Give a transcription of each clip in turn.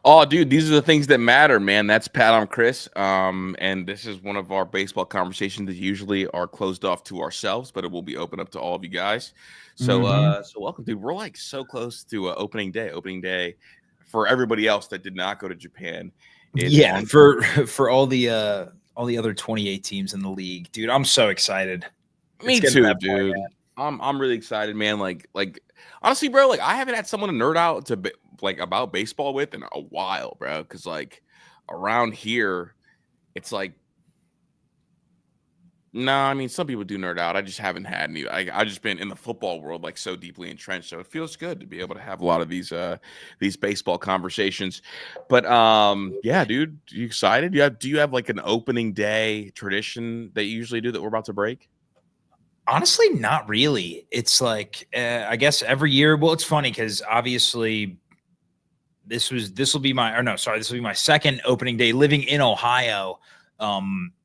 Oh, dude, these are the things that matter, man. That's Pat. I'm Chris. And this is one of our baseball conversations that usually are closed off to ourselves, but it will be open up to all of you guys. So, Mhm. so welcome, dude. We're like so close to opening day. Opening day for everybody else that did not go to Japan is Yeah, on. for all the other 28 teams in the league, dude. I'm so excited. It's Me getting to too, that point, dude. man. I'm really excited, man. Like honestly, bro. Like I haven't had someone to nerd out to like about baseball with in a while, bro. Because like around here, it's like. No, I mean some people do nerd out. I just haven't had any. I just been in the football world like so deeply entrenched, so it feels good to be able to have a lot of these baseball conversations. But yeah, dude, you excited? Do you have like an opening day tradition that you usually do that we're about to break? Honestly, not really. It's like I guess every year. Well, it's funny because obviously this will be my or no, sorry, this will be my second opening day living in Ohio.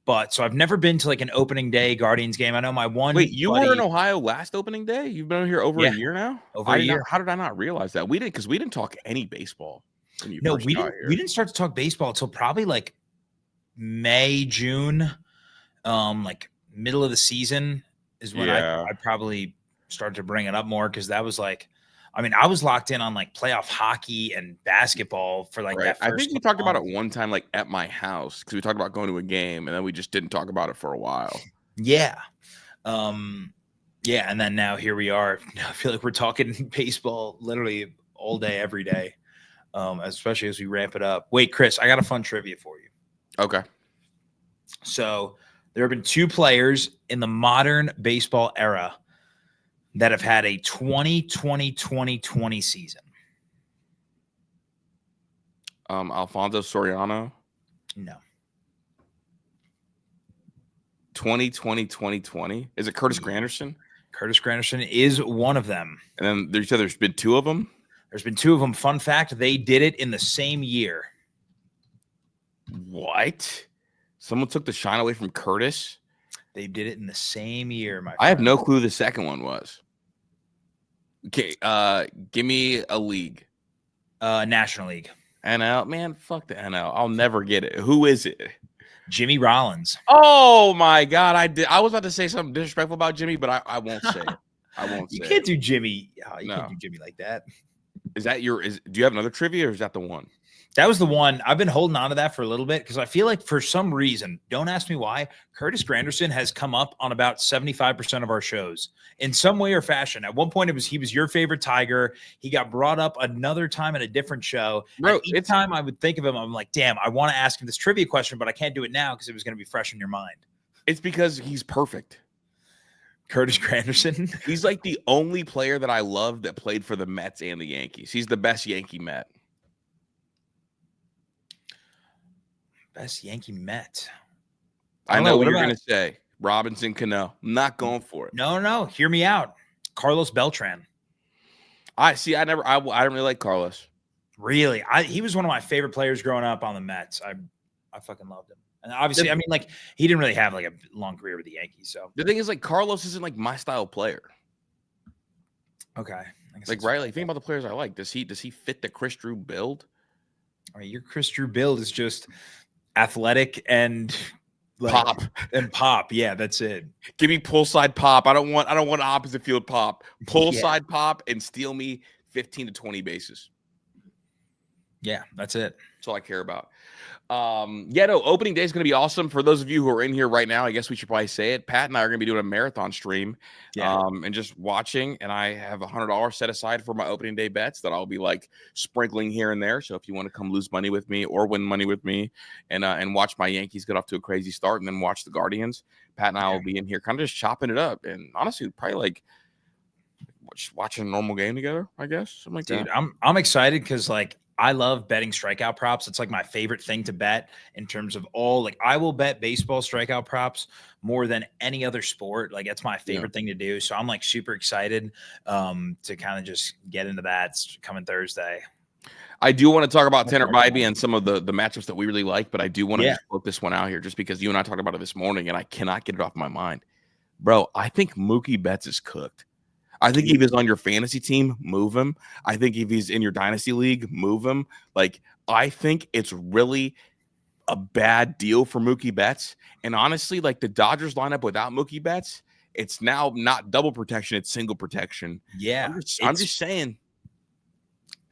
But so I've never been to like an opening day Guardians game. I know my Wait, one you were in buddy. Ohio last opening day? You've been here over a Yeah, year now? over I a did not. year. How did I not realize that? We didn't because we didn't talk any baseball when you No, first we got didn't. We here. didn't start to talk baseball until probably like May, June. Like middle of the season is when I Yeah. probably started to bring it up more because that was like, I mean, I was locked in on like playoff hockey and basketball for like Right. that I first think we talked about it month. one time, like at my house, because we talked about going to a game, and then we just didn't talk about it for a while. Yeah. Um, yeah, and then now here we are. I feel like we're talking baseball literally all day, every day. Especially as we ramp it up. Wait, Chris, I got a fun trivia for you. Okay. So there have been two players in the modern baseball era that have had a 2020 season. Alfonso Soriano, No. 2020. Is it Curtis Yeah. Granderson? Curtis Granderson is one of them. And then there's been two of them. There's been two of them. Fun fact, they did it in the same year. What? Someone took the shine away from Curtis? They did it in the same year, my friend. I have no clue who the second one was. Okay, give me a league. National League. NL, man, fuck the NL. I'll never get it. Who is it? Jimmy Rollins. Oh my God, I was about to say something disrespectful about Jimmy, but I won't say it. I won't say You can't it. do Jimmy. You No. can't do Jimmy like that. Is that do you have another trivia or is that the one? That was the one. I've been holding on to that for a little bit because I feel like for some reason, don't ask me why, Curtis Granderson has come up on about 75% of our shows in some way or fashion. At one point, he was your favorite Tiger. He got brought up another time in a different show. Bro, and each time I would think of him, I'm like, damn, I want to ask him this trivia question, but I can't do it now because it was going to be fresh in your mind. It's because he's perfect. Curtis Granderson. He's like the only player that I love that played for the Mets and the Yankees. He's the best Yankee Met. Best Yankee Met. I know what you're going to say. Robinson Cano. I'm not going for it. No. Hear me out. Carlos Beltran. I didn't really like Carlos. Really? He was one of my favorite players growing up on the Mets. I fucking loved him. And obviously, I mean, like, he didn't really have like a long career with the Yankees. So the thing is, like, Carlos isn't like my style player. Okay. Like, right? Like, think about the players I like. Does he fit the Chris Drew build? I mean, your Chris Drew build is just athletic and like, pop. Yeah, that's it. Give me pull side pop. I don't want opposite field pop. Pull side pop and steal me 15 to 20 bases. Yeah, that's it. That's all I care about. Opening day is going to be awesome. For those of you who are in here right now, I guess we should probably say it. Pat and I are going to be doing a marathon stream and just watching. And I have $100 set aside for my opening day bets that I'll be like sprinkling here and there. So if you want to come lose money with me or win money with me and watch my Yankees get off to a crazy start and then watch the Guardians, Pat and I will be in here kind of just chopping it up. And honestly, probably like watching a normal game together, I guess. Something like that. Dude, I'm excited because like I love betting strikeout props. It's like my favorite thing to bet in terms of all, like, I will bet baseball strikeout props more than any other sport. Like, that's my favorite thing to do. So I'm like super excited to kind of just get into that. It's coming Thursday. I do want to talk about Tanner Bybee and some of the matchups that we really like, but I do want to just float this one out here just because you and I talked about it this morning and I cannot get it off my mind. Bro, I think Mookie Betts is cooked. I think if he's on your fantasy team, move him. I think if he's in your dynasty league, move him. Like, I think it's really a bad deal for Mookie Betts. And honestly, like the Dodgers lineup without Mookie Betts, it's now not double protection, it's single protection. Yeah. I'm just saying.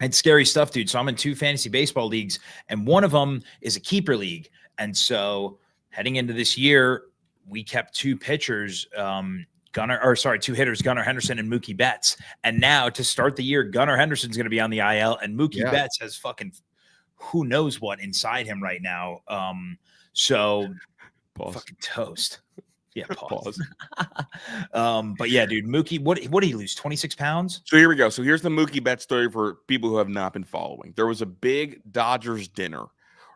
It's scary stuff, dude. So I'm in 2 fantasy baseball leagues, and one of them is a keeper league. And so heading into this year, we kept 2 pitchers, 2 hitters, Gunnar Henderson and Mookie Betts. And now to start the year, Gunnar Henderson's going to be on the IL, and Mookie Betts has fucking who knows what inside him right now. So Pause. Fucking toast. Yeah, pause. But yeah, dude, Mookie, what did he lose? 26 pounds? So here we go. So here's the Mookie Betts story for people who have not been following. There was a big Dodgers dinner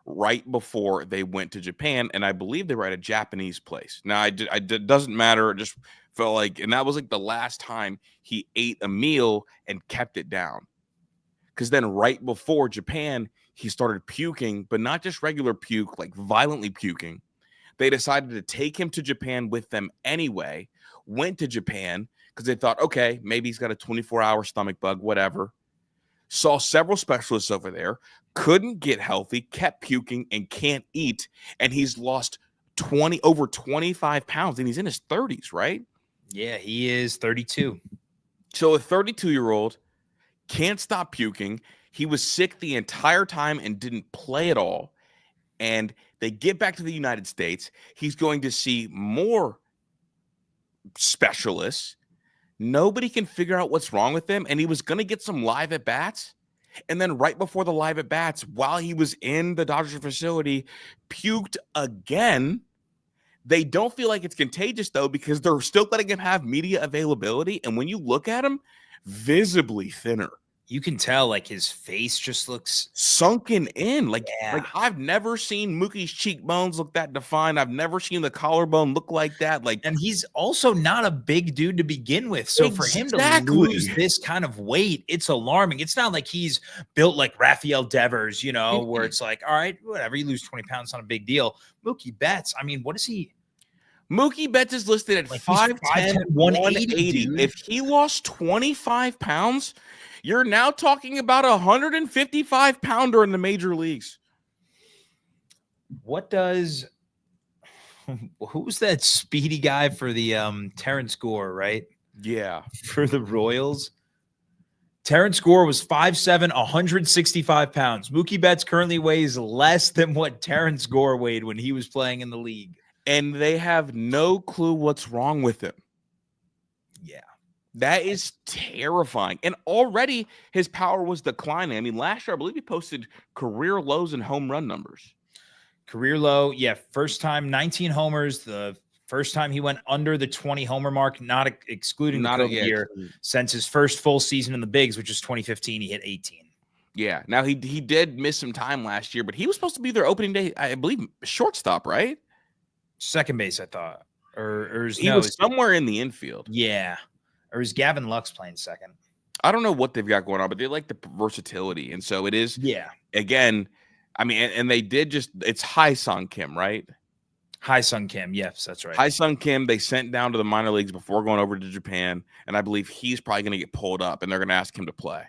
right before they went to Japan, and I believe they were at a Japanese place. Now, it doesn't matter. It just felt like, and that was like the last time he ate a meal and kept it down. Because then right before Japan, he started puking, but not just regular puke, like violently puking. They decided to take him to Japan with them anyway, went to Japan because they thought, okay, maybe he's got a 24-hour stomach bug, whatever. Saw several specialists over there, couldn't get healthy, kept puking, and can't eat. And he's lost over 25 pounds, and he's in his 30s, right? Yeah, he is 32. So a 32-year-old can't stop puking. He was sick the entire time and didn't play at all. And they get back to the United States. He's going to see more specialists. Nobody can figure out what's wrong with him. And he was going to get some live at bats. And then right before the live at bats, while he was in the Dodgers facility, puked again. They don't feel like it's contagious, though, because they're still letting him have media availability. And when you look at him, visibly thinner. You can tell, like, his face just looks sunken in. Like I've never seen Mookie's cheekbones look that defined. I've never seen the collarbone look like that. Like, and he's also not a big dude to begin with. So for him to lose this kind of weight, it's alarming. It's not like he's built like Rafael Devers, you know, where it's like, all right, whatever, you lose 20 pounds, not a big deal. Mookie Betts, I mean, what is he? Mookie Betts is listed at like 5'10", 180. If he lost 25 pounds, you're now talking about a 155-pounder in the major leagues. Who's that speedy guy for the Terrence Gore, right? Yeah. For the Royals. Terrence Gore was 5'7", 165 pounds. Mookie Betts currently weighs less than what Terrence Gore weighed when he was playing in the league. And they have no clue what's wrong with him. Yeah. That is terrifying. And already his power was declining. I mean, last year, I believe he posted career lows in home run numbers. Career low. Yeah. First time, 19 homers. The first time he went under the 20 homer mark, not excluding the COVID year, since his first full season in the bigs, which was 2015, he hit 18. Yeah. Now he did miss some time last year, but he was supposed to be their opening day, I believe, shortstop, right? Second base, I thought. Or he was somewhere in the infield. Yeah. Or is Gavin Lux playing second? I don't know what they've got going on, but they like the versatility. And so it is, again, I mean, and they did it's Hai-Sung Kim, right? Hai-Sung Kim, yes, that's right. Hai-Sung Kim, they sent down to the minor leagues before going over to Japan, and I believe he's probably going to get pulled up, and they're going to ask him to play.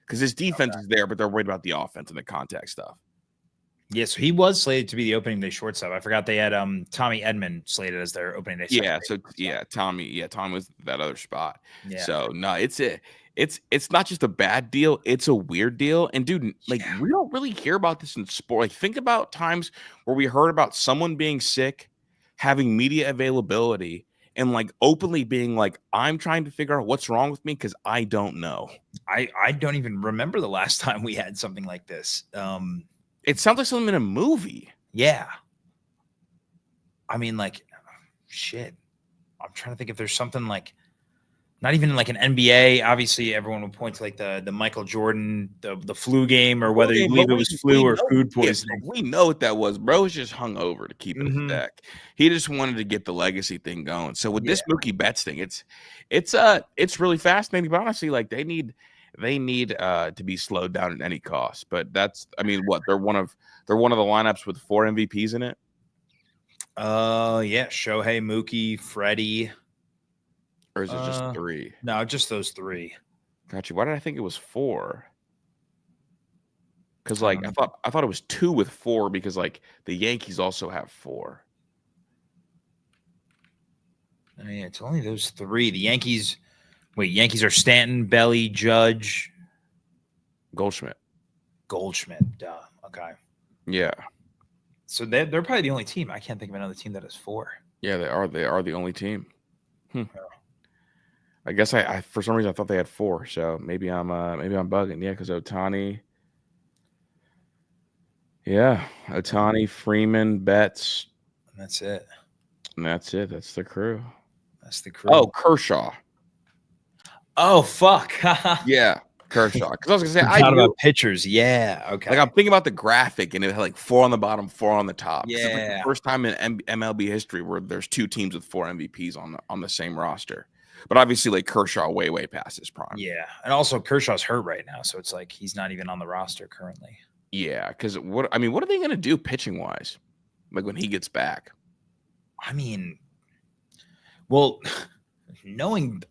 Because his defense is there, but they're worried about the offense and the contact stuff. Yeah, so he was slated to be the opening day shortstop. I forgot they had Tommy Edman slated as their opening day. Yeah, Tommy was that other spot. Yeah. So no, it's not just a bad deal, it's a weird deal. And dude, like we don't really hear about this in sport. Like think about times where we heard about someone being sick, having media availability, and like openly being like, I'm trying to figure out what's wrong with me because I don't know. I don't even remember the last time we had something like this. It sounds like something in a movie. Yeah. I mean, like, shit. I'm trying to think if there's something like, not even like an NBA. Obviously, everyone would point to like the Michael Jordan, the flu game, or whether you believe it was flu or food poisoning. We know what that was. Bro was just hung over to keep it in deck. He just wanted to get the legacy thing going. So with this Mookie Betts thing, it's really fascinating. But honestly, like they need to be slowed down at any cost. But that's, I mean, what they're one of the lineups with 4 MVPs in it. Yeah, Shohei, Mookie, Freddie, or is it just 3? No, just those 3. Got you. Why did I think it was 4? Because I like don't know. I thought it was 2 with 4 because like the Yankees also have 4. I mean, it's only those 3. The Yankees. Wait, Yankees are Stanton, Belly, Judge, Goldschmidt. Duh. Okay. Yeah. So they're probably the only team. I can't think of another team that has 4. Yeah, they are. They are the only team. I guess I for some reason I thought they had 4. So maybe I'm bugging. Yeah, because Ohtani. Yeah, Ohtani, Freeman, Betts. And that's it. And that's it. That's the crew. That's the crew. Oh, Kershaw. Oh, fuck. Yeah, Kershaw. Because I was gonna say I forgot about pitchers. Yeah. Okay. Like I'm thinking about the graphic, and it had like 4 on the bottom, 4 on the top. It's like the Yeah. first time in MLB history where there's 2 teams with 4 MVPs on the same roster. But obviously, like Kershaw, way past his prime. Yeah, and also Kershaw's hurt right now, so it's like he's not even on the roster currently. Yeah, because what are they gonna do pitching wise, like when he gets back? I mean, well, knowing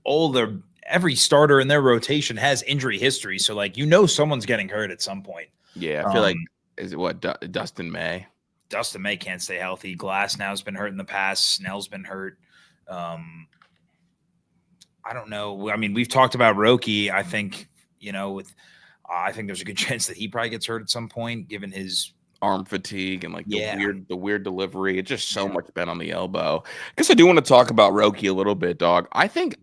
every starter in their rotation has injury history, so like someone's getting hurt at some point. Yeah, I feel like is it what Dustin May? Dustin May can't stay healthy. Glass now's been hurt in the past. Snell's been hurt. I don't know. I mean, we've talked about Roki. I think I think there's a good chance that he probably gets hurt at some point, given his arm fatigue and like the weird delivery. It's just so much bent on the elbow. Guess I do want to talk about Roki a little bit, dog. I think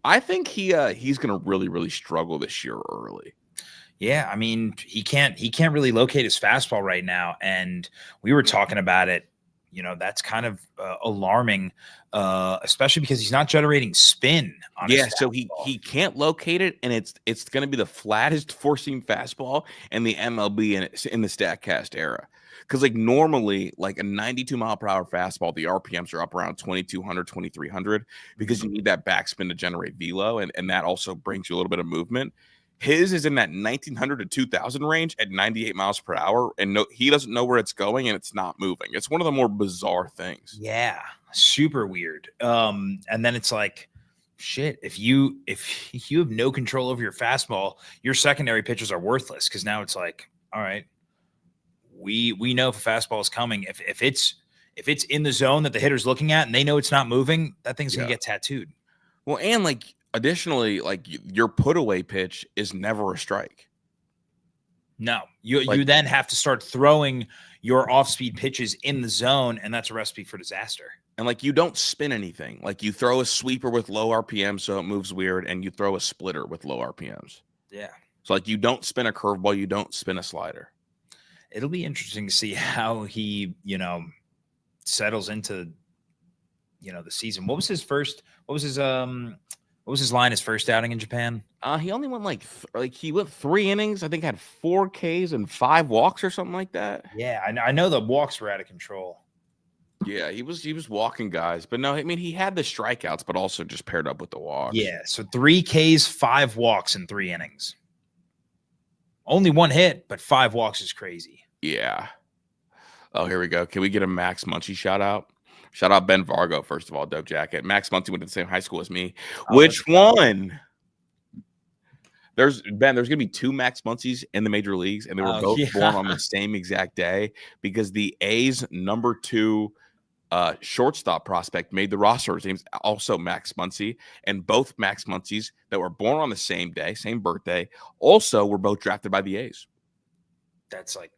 he's gonna really struggle this year early. Yeah, I mean, he can't really locate his fastball right now, and we were talking about it. That's kind of alarming, especially because he's not generating spin on his fastball. So he can't locate it, and it's going to be the flattest four-seam fastball in the MLB in the StatCast era. Because like normally, like a 92-mile-per-hour fastball, the RPMs are up around 2,200, 2,300 because you need that backspin to generate velo, and that also brings you a little bit of movement. His is in that 1900 to 2000 range at 98 miles per hour, and he doesn't know where it's going, and it's not moving. It's one of the more bizarre things. Yeah, super weird. And then it's like, shit. If you have no control over your fastball, your secondary pitches are worthless because now it's like, all right, we know if a fastball is coming. If it's in the zone that the hitter's looking at and they know it's not moving, that thing's gonna get tattooed. Well, and like. Additionally, like your put away pitch is never a strike. No, you then have to start throwing your off speed pitches in the zone, and that's a recipe for disaster. And like you don't spin anything. Like you throw a sweeper with low RPM, so it moves weird, and you throw a splitter with low RPMs. Yeah. So like you don't spin a curveball, you don't spin a slider. It'll be interesting to see how he settles into the season. What was his line his first outing in Japan? He only went he went 3 innings. I think had 4 Ks and 5 walks or something like that. Yeah, I know the walks were out of control. Yeah, he was walking guys, but no, I mean he had the strikeouts, but also just paired up with the walks. Yeah, so 3 Ks, 5 walks in 3 innings. Only 1 hit, but 5 walks is crazy. Yeah. Oh, here we go. Can we get a Max Muncy shout out? Shout out Ben Vargo, first of all, dope jacket. Max Muncy went to the same high school as me. Which one? There's going to be 2 Max Muncies in the major leagues, and they were both born on the same exact day because the A's number 2 shortstop prospect made the roster. His name's also Max Muncy, and both Max Muncies that were born on the same day, same birthday, also were both drafted by the A's. That's like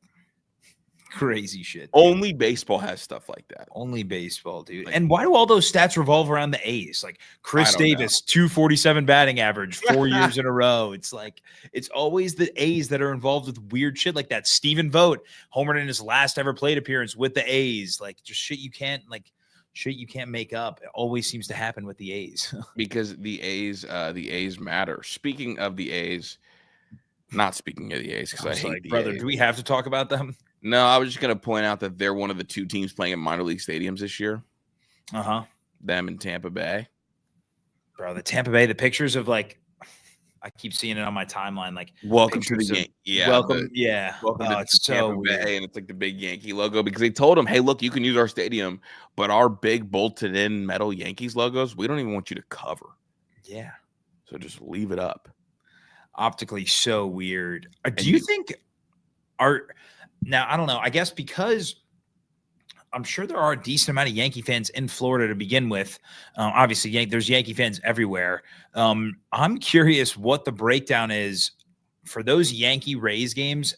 crazy shit. Dude. Only baseball has stuff like that. Only baseball, dude. And why do all those stats revolve around the A's? Like Chris Davis, 247 batting average, 4 years in a row. It's like it's always the A's that are involved with weird shit like that. Stephen Vogt homered in his last ever plate appearance with the A's. Like just shit you can't make up. It always seems to happen with the A's. Because the A's matter. Speaking of the A's, not speaking of the A's, because I hate the brother, A's. Do we have to talk about them? No, I was just going to point out that they're one of the 2 teams playing in minor league stadiums this year. Uh-huh. Them in Tampa Bay. Bro, the Tampa Bay, the pictures of like, I keep seeing it on my timeline. Like, welcome to the game. Yeah. Welcome. Welcome to it's Tampa so Bay, weird. and it's like the big Yankee logo because they told them, hey, look, you can use our stadium, but our big bolted in metal Yankees logos, we don't even want you to cover. Yeah. So just leave it up. Optically so weird. And Do you think now, I don't know, I guess because I'm sure there are a decent amount of Yankee fans in Florida to begin with. Obviously, there's Yankee fans everywhere. I'm curious what the breakdown is for those Yankee Rays games.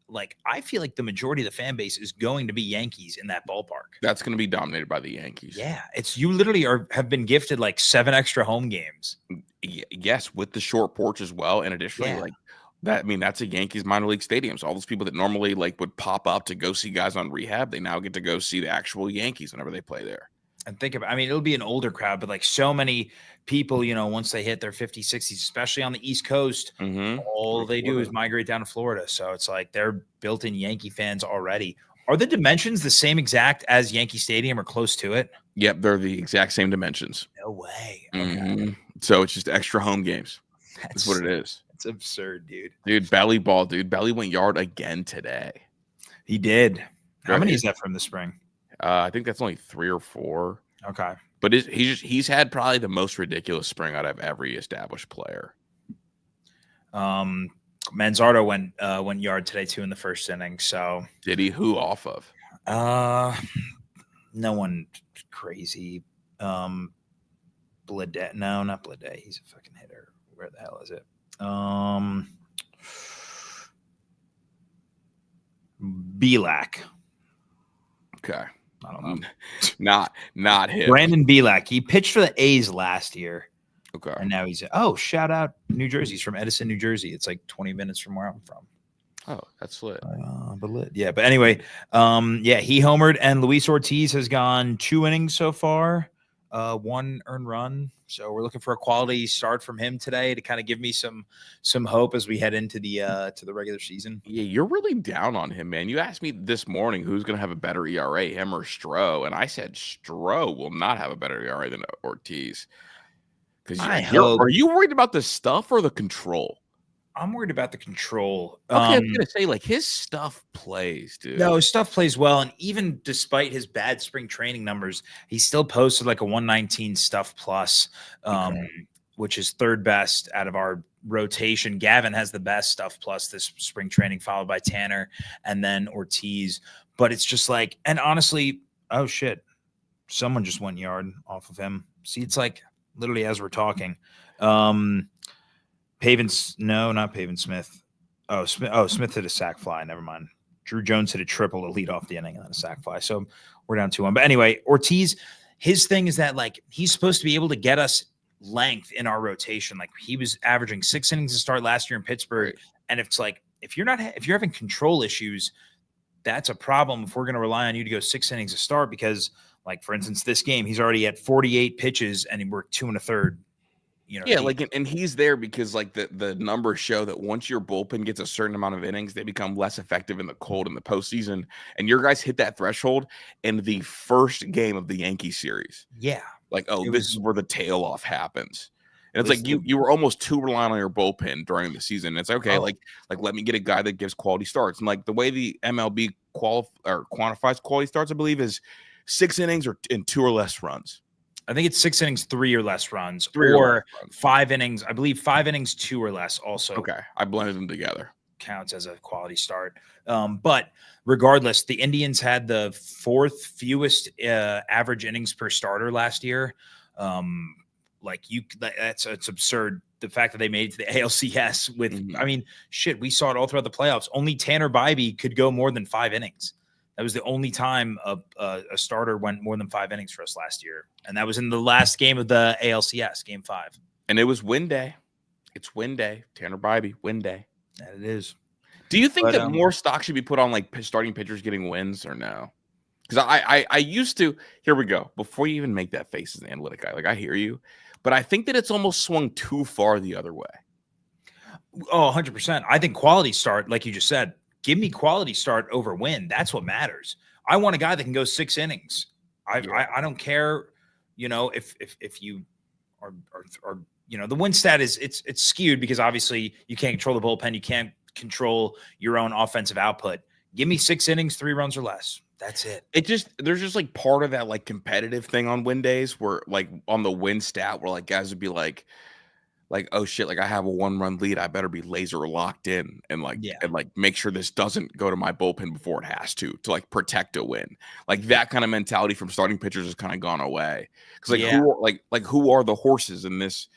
Like, I feel like the majority of the fan base is going to be Yankees in that ballpark. That's going to be dominated by the Yankees. Yeah, it's you literally have been gifted like 7 extra home games. Yes, with the short porch as well, and additionally, like that. I mean, that's a Yankees minor league stadium. So all those people that normally like would pop up to go see guys on rehab, they now get to go see the actual Yankees whenever they play there. And think about, I mean, it'll be an older crowd, but like so many people, once they hit their 50s, 60s, especially on the East Coast, all they do is migrate down to Florida. So it's like they're built-in Yankee fans already. Are the dimensions the same exact as Yankee Stadium or close to it? Yep, they're the exact same dimensions. No way. Okay. So it's just extra home games. That's what it is. It's absurd, dude. Dude, Belly ball, dude. Belly went yard again today. He did. How many is that from the spring? I think that's only 3 or 4. Okay. But he's had probably the most ridiculous spring out of every established player. Manzardo went yard today too in the first inning. So did he? Who off of? No one crazy. Blade. No, not Blade. He's a fucking hitter. Where the hell is it? Belak. Okay. I don't know. Not him. Brandon Belak. He pitched for the A's last year. Okay. And now he's shout out New Jersey. He's from Edison, New Jersey. It's like 20 minutes from where I'm from. Oh, that's lit. But lit. Yeah. But anyway, he homered, and Luis Ortiz has gone 2 innings so far, 1 earned run. So we're looking for a quality start from him today to kind of give me some hope as we head into the regular season. Yeah, you're really down on him, man. You asked me this morning who's going to have a better ERA, him or Stroh, and I said Stroh will not have a better ERA than Ortiz. Because are you worried about the stuff or the control? I'm worried about the control. Okay, I'm gonna say like his stuff plays, dude. No, his stuff plays well, and even despite his bad spring training numbers, he still posted like a 119 stuff plus, which is 3rd best out of our rotation. Gavin has the best stuff plus this spring training, followed by Tanner and then Ortiz. But it's just like, and honestly, oh shit, someone just went yard off of him. See, it's like literally as we're talking. Not Pavin Smith. Smith hit a sac fly. Never mind. Drew Jones hit a triple to lead off the inning and then a sac fly. So we're down 2-1. But anyway, Ortiz, his thing is that like he's supposed to be able to get us length in our rotation. Like he was averaging 6 innings to start last year in Pittsburgh. Right. And it's like if you're having control issues, that's a problem if we're going to rely on you to go 6 innings to start, because like for instance, this game, he's already at 48 pitches and he worked 2 1/3. And he's there because like the numbers show that once your bullpen gets a certain amount of innings, they become less effective in the cold in the postseason. And your guys hit that threshold in the first game of the Yankee series. Yeah. Like, this is where the tail off happens. And it's like you were almost too reliant on your bullpen during the season. And it's okay, like let me get a guy that gives quality starts. And like the way the MLB quantifies quality starts, I believe, is 6 innings in 2 or less runs. I think it's 6 innings, 3 or less runs, or 5 innings. I believe 5 innings, 2 or less. Also, okay, I blended them together. Counts as a quality start. But regardless, the Indians had the 4th fewest average innings per starter last year. It's absurd. The fact that they made it to the ALCS with, I mean, shit, we saw it all throughout the playoffs. Only Tanner Bybee could go more than 5 innings. That was the only time a starter went more than 5 innings for us last year. And that was in the last game of the ALCS, game 5. And it was win day. It's win day. Tanner Bybee, win day. That it is. Do you think that more stock should be put on like starting pitchers getting wins or no? Because I used to, here we go. Before you even make that face as an analytic guy, like I hear you, but I think that it's almost swung too far the other way. Oh, 100%. I think quality start, like you just said, give me quality start over win. That's what matters. I want a guy that can go 6 innings. I don't care, if you are the win stat is it's skewed because obviously you can't control the bullpen. You can't control your own offensive output. Give me 6 innings, 3 runs or less. That's it. There's just like part of that like competitive thing on win days where like on the win stat where like guys would be like, like, oh shit, like I have a 1-run lead, I better be laser locked in and Yeah. make sure this doesn't go to my bullpen before it has to like protect a win. Like that kind of mentality from starting pitchers has kind of gone away. Because like Yeah. who are the horses in this?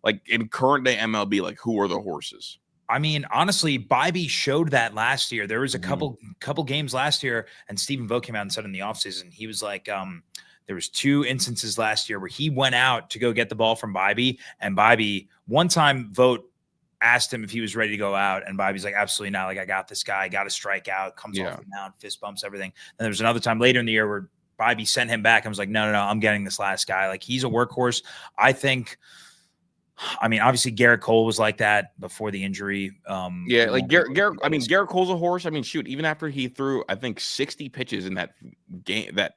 Like in current day MLB, like who are the horses? I mean, honestly, Bybee showed that last year. There was a Mhm. couple games last year, and Stephen Vogt came out and said in the offseason, he was like, there was 2 instances last year where he went out to go get the ball from Bybee, and Bybee, one time Vogt asked him if he was ready to go out, and Bybee's like, absolutely not. Like, I got this guy, got to strike out, comes off Yeah. the mound, fist bumps, everything. And there was another time later in the year where Bybee sent him back and was like, no, I'm getting this last guy. Like, he's a workhorse. I think, I mean, obviously Garrett Cole was like that before the injury. Yeah, like Garrett. I mean, Garrett Cole's a horse. I mean, shoot, even after he threw, I think 60 pitches in that game, that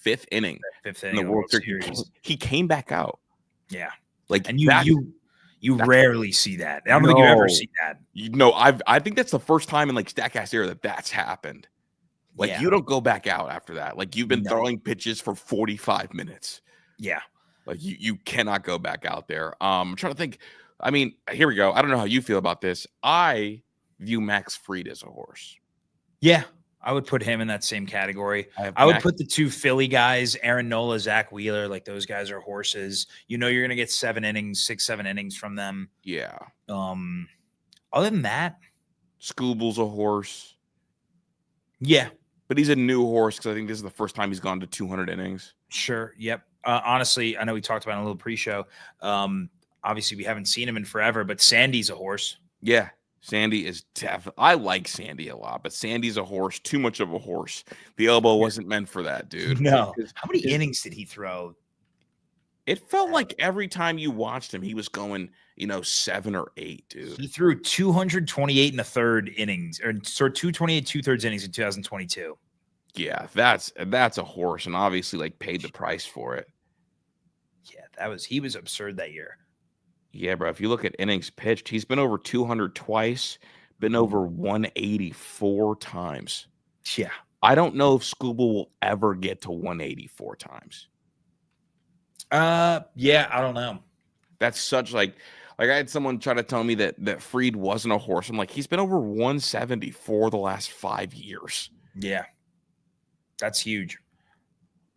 5th inning, fifth in inning the of World the Series, he came back out. Yeah, Like and that. you rarely see that. I don't think you ever see that. I think that's the first time in like Statcast era that that's happened. Like Yeah. you don't go back out after that. Like you've been No. throwing pitches for 45 minutes. Yeah. Like you cannot go back out there. I'm trying to think. I mean, here we go. I don't know how you feel about this. I view Max Fried as a horse. Yeah, I would put him in that same category. I would put the 2 Philly guys, Aaron Nola, Zach Wheeler, like those guys are horses. You know, you're going to get 7 innings, 6, 7 innings from them. Yeah. Other than that, Scooble's a horse. Yeah. But he's a new horse because I think this is the first time he's gone to 200 innings. Sure. Yep. Honestly, I know we talked about it in a little pre-show. Obviously, we haven't seen him in forever, but Sandy's a horse. Yeah. Sandy is I like Sandy a lot, but Sandy's a horse. Too much of a horse. The elbow wasn't meant for that, dude. No. How many innings did he throw? It felt like every time you watched him, he was going, 7 or 8, dude. He threw 228 and a third innings, or 228 2/3 innings in 2022. Yeah, that's a horse, and obviously like paid the price for it. Yeah, he was absurd that year. Yeah, bro. If you look at innings pitched, he's been over 200 twice, been over 184 times. Yeah. I don't know if Scooble will ever get to 184 times. Yeah, I don't know. That's such like I had someone try to tell me that Fried wasn't a horse. I'm like, he's been over 170 for the last 5 years. Yeah. That's huge.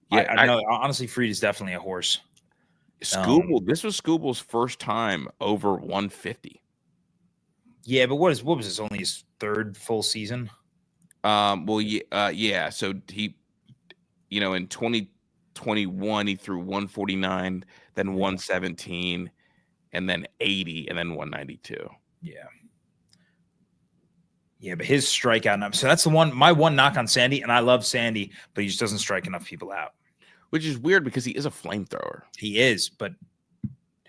Yeah, I know. Honestly, Fried is definitely a horse. This was Scooble's first time over 150. Yeah, but what was this? Only his 3rd full season? Yeah. So he, in 2021, he threw 149, then 117, and then 80, and then 192. Yeah. Yeah, but his strikeout number. So that's my one knock on Sandy, and I love Sandy, but he just doesn't strike enough people out. Which is weird because he is a flamethrower. He is, but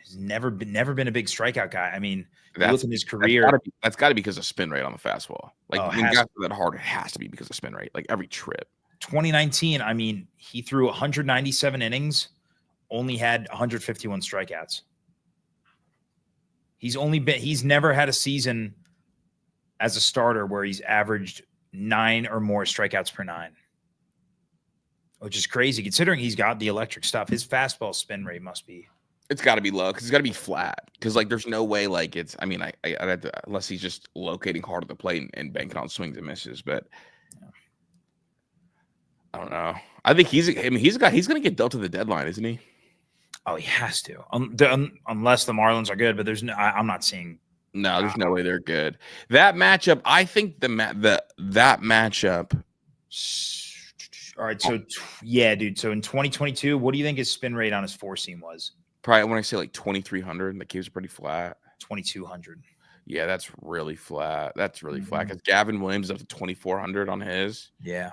he's never been a big strikeout guy. I mean, look at his career. That's got to be because of spin rate on the fastball. Like when guys are that hard, it has to be because of spin rate. Like every trip. 2019, I mean, he threw 197 innings, only had 151 strikeouts. He's never had a season as a starter where he's averaged 9 or more strikeouts per 9. Which is crazy considering he's got the electric stuff. His fastball spin rate must be. It's got to be low because it's got to be flat. Because like, there's no way like it's. I mean, I unless he's just locating hard at the plate and banking on swings and misses. But I don't know. I think he's going to get dealt to the deadline, isn't he? Oh, he has to. Unless the Marlins are good, but I'm not seeing. No, there's no way they're good. That matchup, I think that matchup. All right, so yeah, dude. So in 2022, what do you think his spin rate on his 4-seam was? Probably when I say like 2,300, the caves are pretty flat. 2,200. Yeah, that's really flat. That's really flat because Gavin Williams is up to 2,400 on his. Yeah.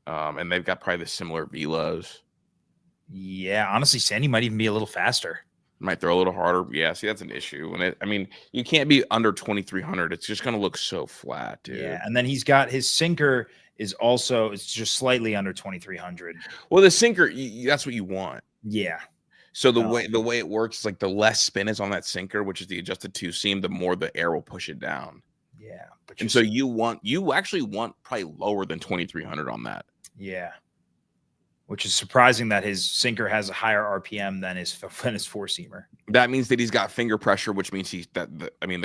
And they've got probably the similar velos. Yeah, honestly, Sandy might even be a little faster. Might throw a little harder. Yeah, see, that's an issue. And you can't be under 2,300. It's just going to look so flat, dude. Yeah, and then he's got his sinker it's just slightly under 2,300. Well, the sinker, that's what you want. Yeah. So the way it works is like the less spin is on that sinker, which is the adjusted 2-seam, the more the air will push it down. Yeah. And so you actually want probably lower than 2,300 on that. Yeah. which is surprising that his sinker has a higher RPM than his four-seamer. That means that he's got finger pressure, which means the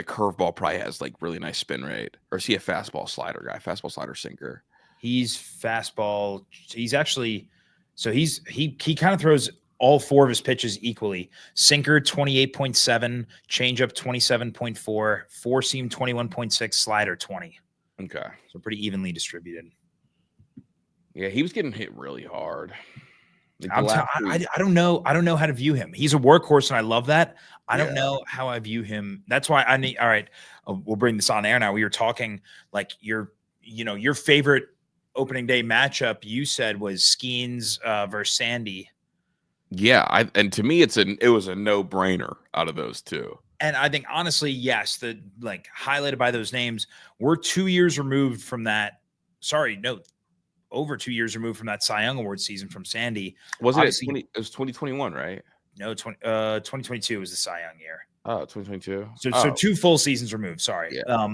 curveball probably has like really nice spin rate. Or is he a fastball slider guy? Fastball slider sinker. He's fastball. He's actually he kind of throws all 4 of his pitches equally. Sinker 28.7, changeup 27.4, four-seam 21.6, slider 20. Okay. So pretty evenly distributed. Yeah, he was getting hit really hard. I don't know. I don't know how to view him. He's a workhorse, and I love that. I don't know how I view him. That's why I need. All right, we'll bring this on air now. We were talking like your favorite opening day matchup. You said was Skeens versus Sandy. Yeah, and to me, it was a no brainer out of those two. And I think honestly, yes, the like highlighted by those names, we're 2 years removed from that. Sorry, no. Over 2 years removed from that Cy Young Award season from Sandy. Was it? It was 2021, right? No, 2022 was the Cy Young year. Oh, 2022. So 2 full seasons removed. Sorry. Yeah.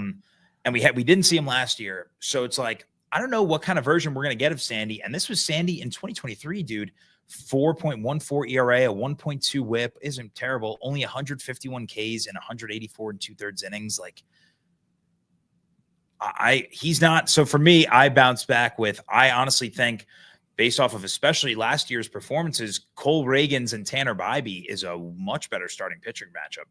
And we didn't see him last year. So it's like, I don't know what kind of version we're going to get of Sandy. And this was Sandy in 2023, dude. 4.14 ERA, a 1.2 WHIP isn't terrible. Only 151 Ks and 184 and 2/3 innings. Like, he's not. So for me, I bounce back with, I honestly think based off of especially last year's performances, Cole Reagans and Tanner Bybee is a much better starting pitching matchup.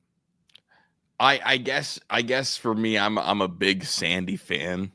I guess for me, I'm a big Sandy fan.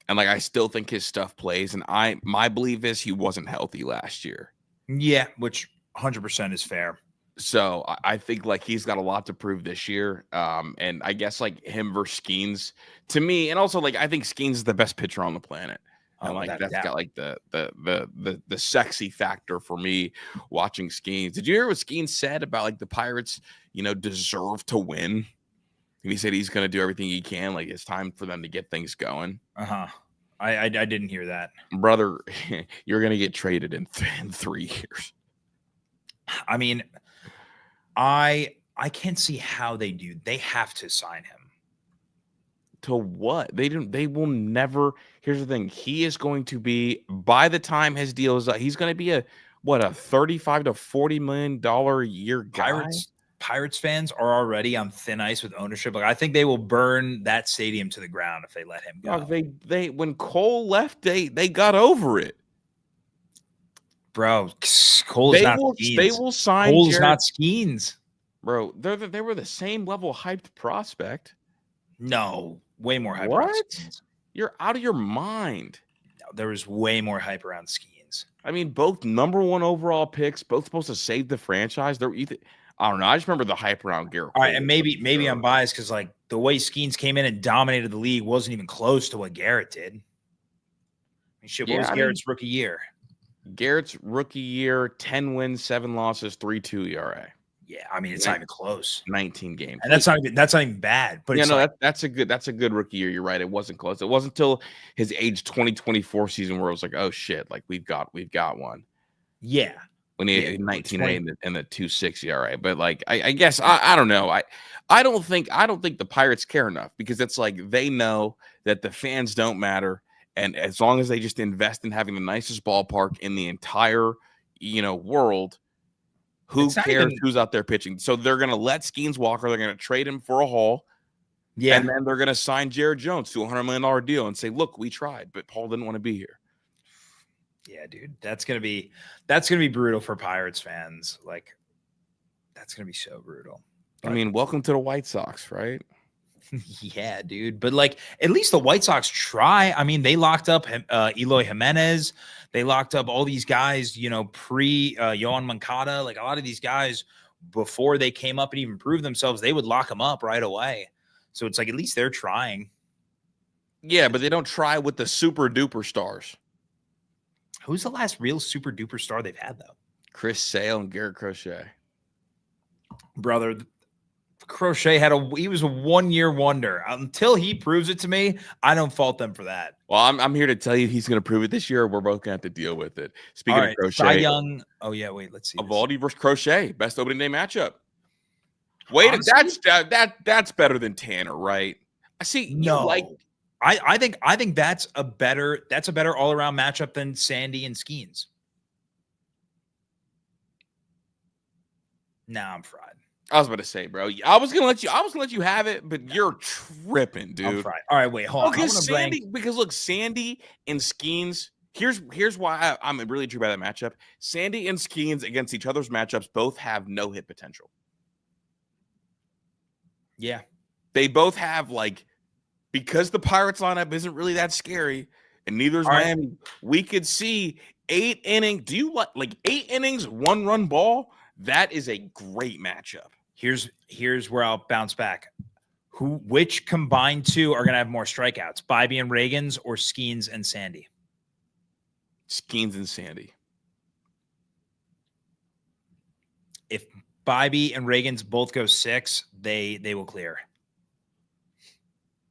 And like, I still think his stuff plays. And my belief is he wasn't healthy last year. Yeah. Which 100% is fair. So I think like he's got a lot to prove this year. And I guess like him versus Skeens to me, and also like I think Skeens is the best pitcher on the planet. And like that's got like the sexy factor for me watching Skeens. Did you hear what Skeens said about like the Pirates, deserve to win? And he said he's gonna do everything he can. Like it's time for them to get things going. I didn't hear that. Brother, you're gonna get traded in 3 years. I mean, I can't see how they do. They have to sign him. To what? They will never. Here's the thing. He is going to be, by the time his deal is up, he's going to be a $35 to $40 million a year guy. Pirates fans are already on thin ice with ownership. Like I think they will burn that stadium to the ground if they let him go. They when Cole left, they got over it. Bro, Cole is not Skeens. They will sign Cole is not Skeens. Bro, they were the same level hyped prospect. No, way more hype. What? You're out of your mind. No, there was way more hype around Skeens. I mean, both #1 overall picks, both supposed to save the franchise. I don't know. I just remember the hype around Garrett Cole. All right, and maybe I'm biased because like the way Skeens came in and dominated the league wasn't even close to what Garrett did. I mean, shit, what was Garrett's rookie year? Garrett's rookie year, 10 wins, 7 losses, 3.2 ERA. Yeah, I mean it's not even close. 19 games, and that's not even bad. But that's a good rookie year. You're right. It wasn't close. It wasn't until his age 2024 season where it was like, oh shit, like we've got one. Yeah, when he had 19 and the 2.6 ERA. But like I guess I don't know. I don't think the Pirates care enough because it's like they know that the fans don't matter, and as long as they just invest in having the nicest ballpark in the entire world. Who cares who's out there pitching? So they're going to let Skeens walk, or they're going to trade him for a haul. Yeah. And then they're going to sign Jared Jones to a $100 million deal and say, look, we tried, but Paul didn't want to be here. Yeah, dude. That's going to be brutal for Pirates fans. Like, that's going to be so brutal. But, I mean, welcome to the White Sox, right? Yeah, dude. But like, at least the White Sox try. I mean, they locked up Eloy Jimenez. They locked up all these guys, pre Yohan Moncada. Like a lot of these guys, before they came up and even proved themselves, they would lock them up right away. So it's like, at least they're trying. Yeah, but they don't try with the super duper stars. Who's the last real super duper star they've had, though? Chris Sale and Garrett Crochet. Brother, Crochet he was a 1-year wonder. Until he proves it to me, I don't fault them for that. Well, I'm here to tell you he's going to prove it this year. We're both going to have to deal with it. Speaking of Crochet, Cy Young. Oh yeah, wait. Let's see. Evaldi versus Crochet, best opening day matchup. Wait, honestly, that's better than Tanner, right? I see. No, I think that's a better all around matchup than Sandy and Skeens. Nah, I'm fried. I was about to say, bro. I was gonna let you have it, but you're tripping, dude. I'm fried. All right, wait, hold on. Because look, Sandy and Skeens. Here's why I'm really intrigued by that matchup. Sandy and Skeens against each other's matchups both have no hit potential. Yeah, they both have because the Pirates lineup isn't really that scary, and neither is Miami. We could see 8 innings. Do you like 8 innings, 1-run ball? That is a great matchup. Here's where I'll bounce back. Which combined two are gonna have more strikeouts? Bibee and Reagans or Skeens and Sandy? Skeens and Sandy. If Bibee and Reagans both go 6, they will clear.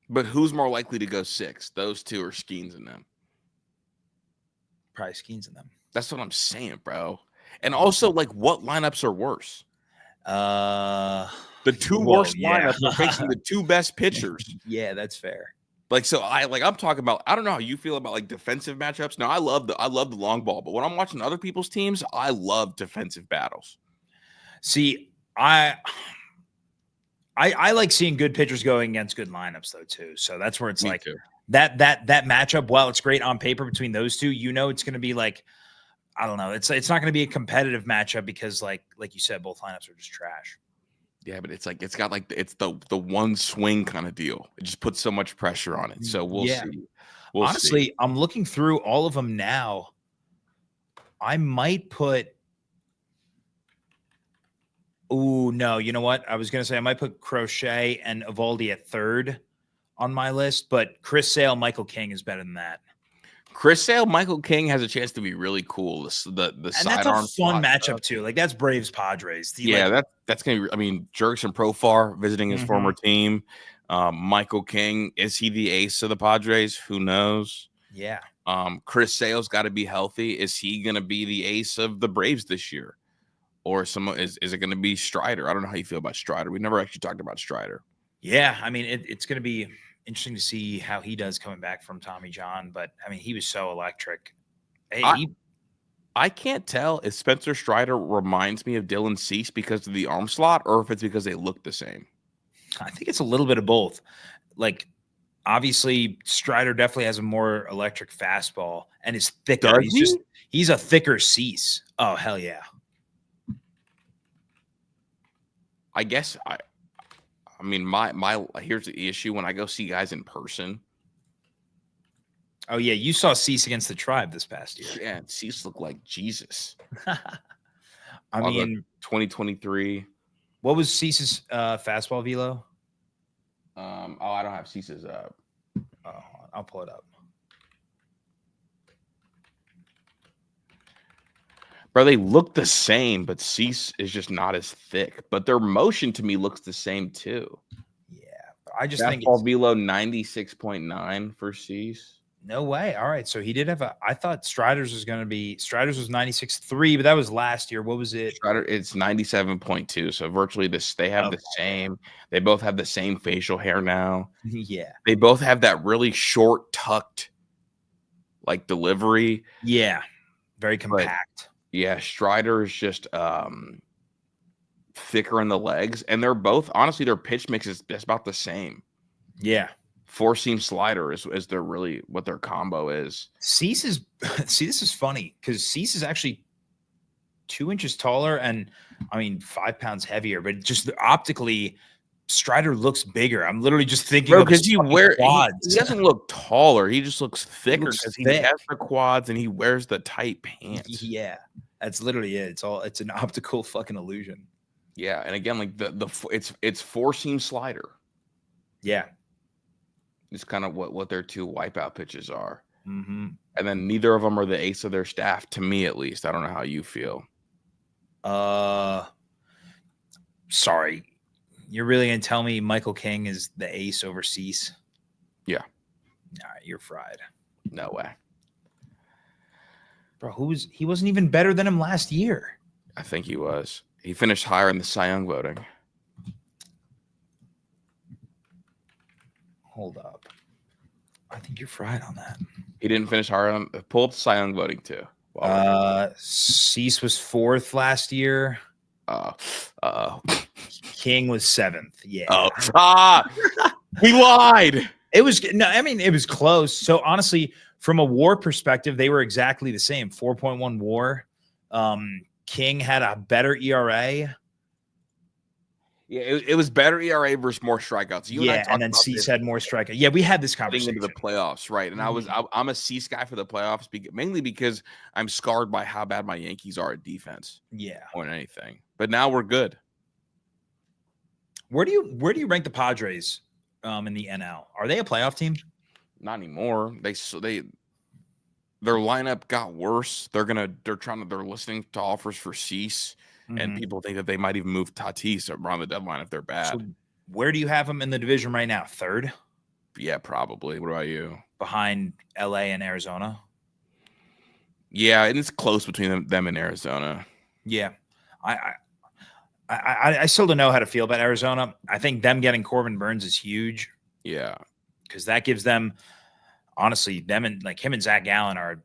But who's more likely to go 6? Those two or Skeens and them? Probably Skeens and them. That's what I'm saying, bro. And also, what lineups are worse? The two worst lineups are facing the 2 best pitchers. Yeah, that's fair. I'm talking about, I don't know how you feel about defensive matchups. Now I love the long ball, but when I'm watching other people's teams, I love defensive battles. See, I like seeing good pitchers going against good lineups though too. So that's where it's Me too. that matchup. While it's great on paper between those two, it's going to be I don't know. It's not going to be a competitive matchup because like you said, both lineups are just trash. Yeah, but it's got it's the one swing kind of deal. It just puts so much pressure on it. So we'll see. Honestly, I'm looking through all of them now. I might put. Oh no! You know what? I was gonna say I might put Crochet and Evaldi at 3rd on my list, but Chris Sale, Michael King is better than that. Chris Sale, Michael King has a chance to be really cool. The sidearm that's a fun matchup too. That's Braves Padres. That's gonna be. I mean, Jurickson Profar visiting his former team. Michael King, is he the ace of the Padres? Who knows? Yeah. Chris Sale's got to be healthy. Is he gonna be the ace of the Braves this year, or is it gonna be Strider? I don't know how you feel about Strider. We never actually talked about Strider. Yeah, I mean it's gonna be interesting to see how he does coming back from Tommy John, but I mean he was so electric. I can't tell if Spencer Strider reminds me of Dylan Cease because of the arm slot or if it's because they look the same. I think it's a little bit of both. Obviously, Strider definitely has a more electric fastball and is thicker. He's a thicker Cease. Oh hell yeah! I guess I mean, here's the issue when I go see guys in person. Oh yeah, you saw Cease against the Tribe this past year. Yeah, Cease looked like Jesus. I mean, 2023. What was Cease's fastball velo? I don't have Cease's. I'll pull it up. Bro, they look the same, but Cease is just not as thick. But their motion to me looks the same too. Yeah, I just think it's velo 96.9 for Cease. No way. All right, so he did have I thought Strider's was 96.3, but that was last year. What was it? Strider, it's 97.2. So virtually they have the same. They both have the same facial hair now. Yeah, they both have that really short, tucked, delivery. Yeah, very compact. Yeah, Strider is just thicker in the legs, and they're both honestly their pitch mix is just about the same. Yeah, 4-seam slider is their really what their combo is. Cease is this is funny because Cease is actually 2 inches taller and 5 pounds heavier, but just optically, Strider looks bigger. I'm literally just thinking because he doesn't look taller, he just looks thicker because he has the quads and he wears the tight pants. Yeah. That's literally it. It's an optical fucking illusion. Yeah, and again, it's 4-seam slider. Yeah, it's kind of what their 2 wipeout pitches are. Mm-hmm. And then neither of them are the ace of their staff, to me at least. I don't know how you feel. Sorry, you're really gonna tell me Michael King is the ace over Cease? Yeah. All right, you're fried. No way. Bro, he wasn't even better than him last year. I think he was. He finished higher in the Cy Young voting. Hold up. I think you're fried on that. He didn't finish higher on. Pull up the Cy Young voting too. Cease was 4th last year. Uh-oh. King was 7th. Yeah. Oh, we lied. It was no, I mean, it was close. So honestly, from a WAR perspective, they were exactly the same. 4.1 WAR. King had a better ERA. Yeah, it was better ERA versus more strikeouts. You and I talked and then about Cease this had more strikeouts. Yeah, we had this getting conversation into the playoffs, right? And I'm a Cease guy for the playoffs, mainly because I'm scarred by how bad my Yankees are at defense. Yeah, more than anything. But now we're good. Where do you rank the Padres in the NL? Are they a playoff team? Not anymore. Their lineup got worse. They're listening to offers for Cease, and people think that they might even move Tatis around the deadline if they're bad. So where do you have them in the division right now? 3rd? Yeah, probably. What about you? Behind LA and Arizona? Yeah, and it's close between them and Arizona. Yeah. I still don't know how to feel about Arizona. I think them getting Corbin Burns is huge. Yeah. Because that gives them, honestly, him and Zach Gallen are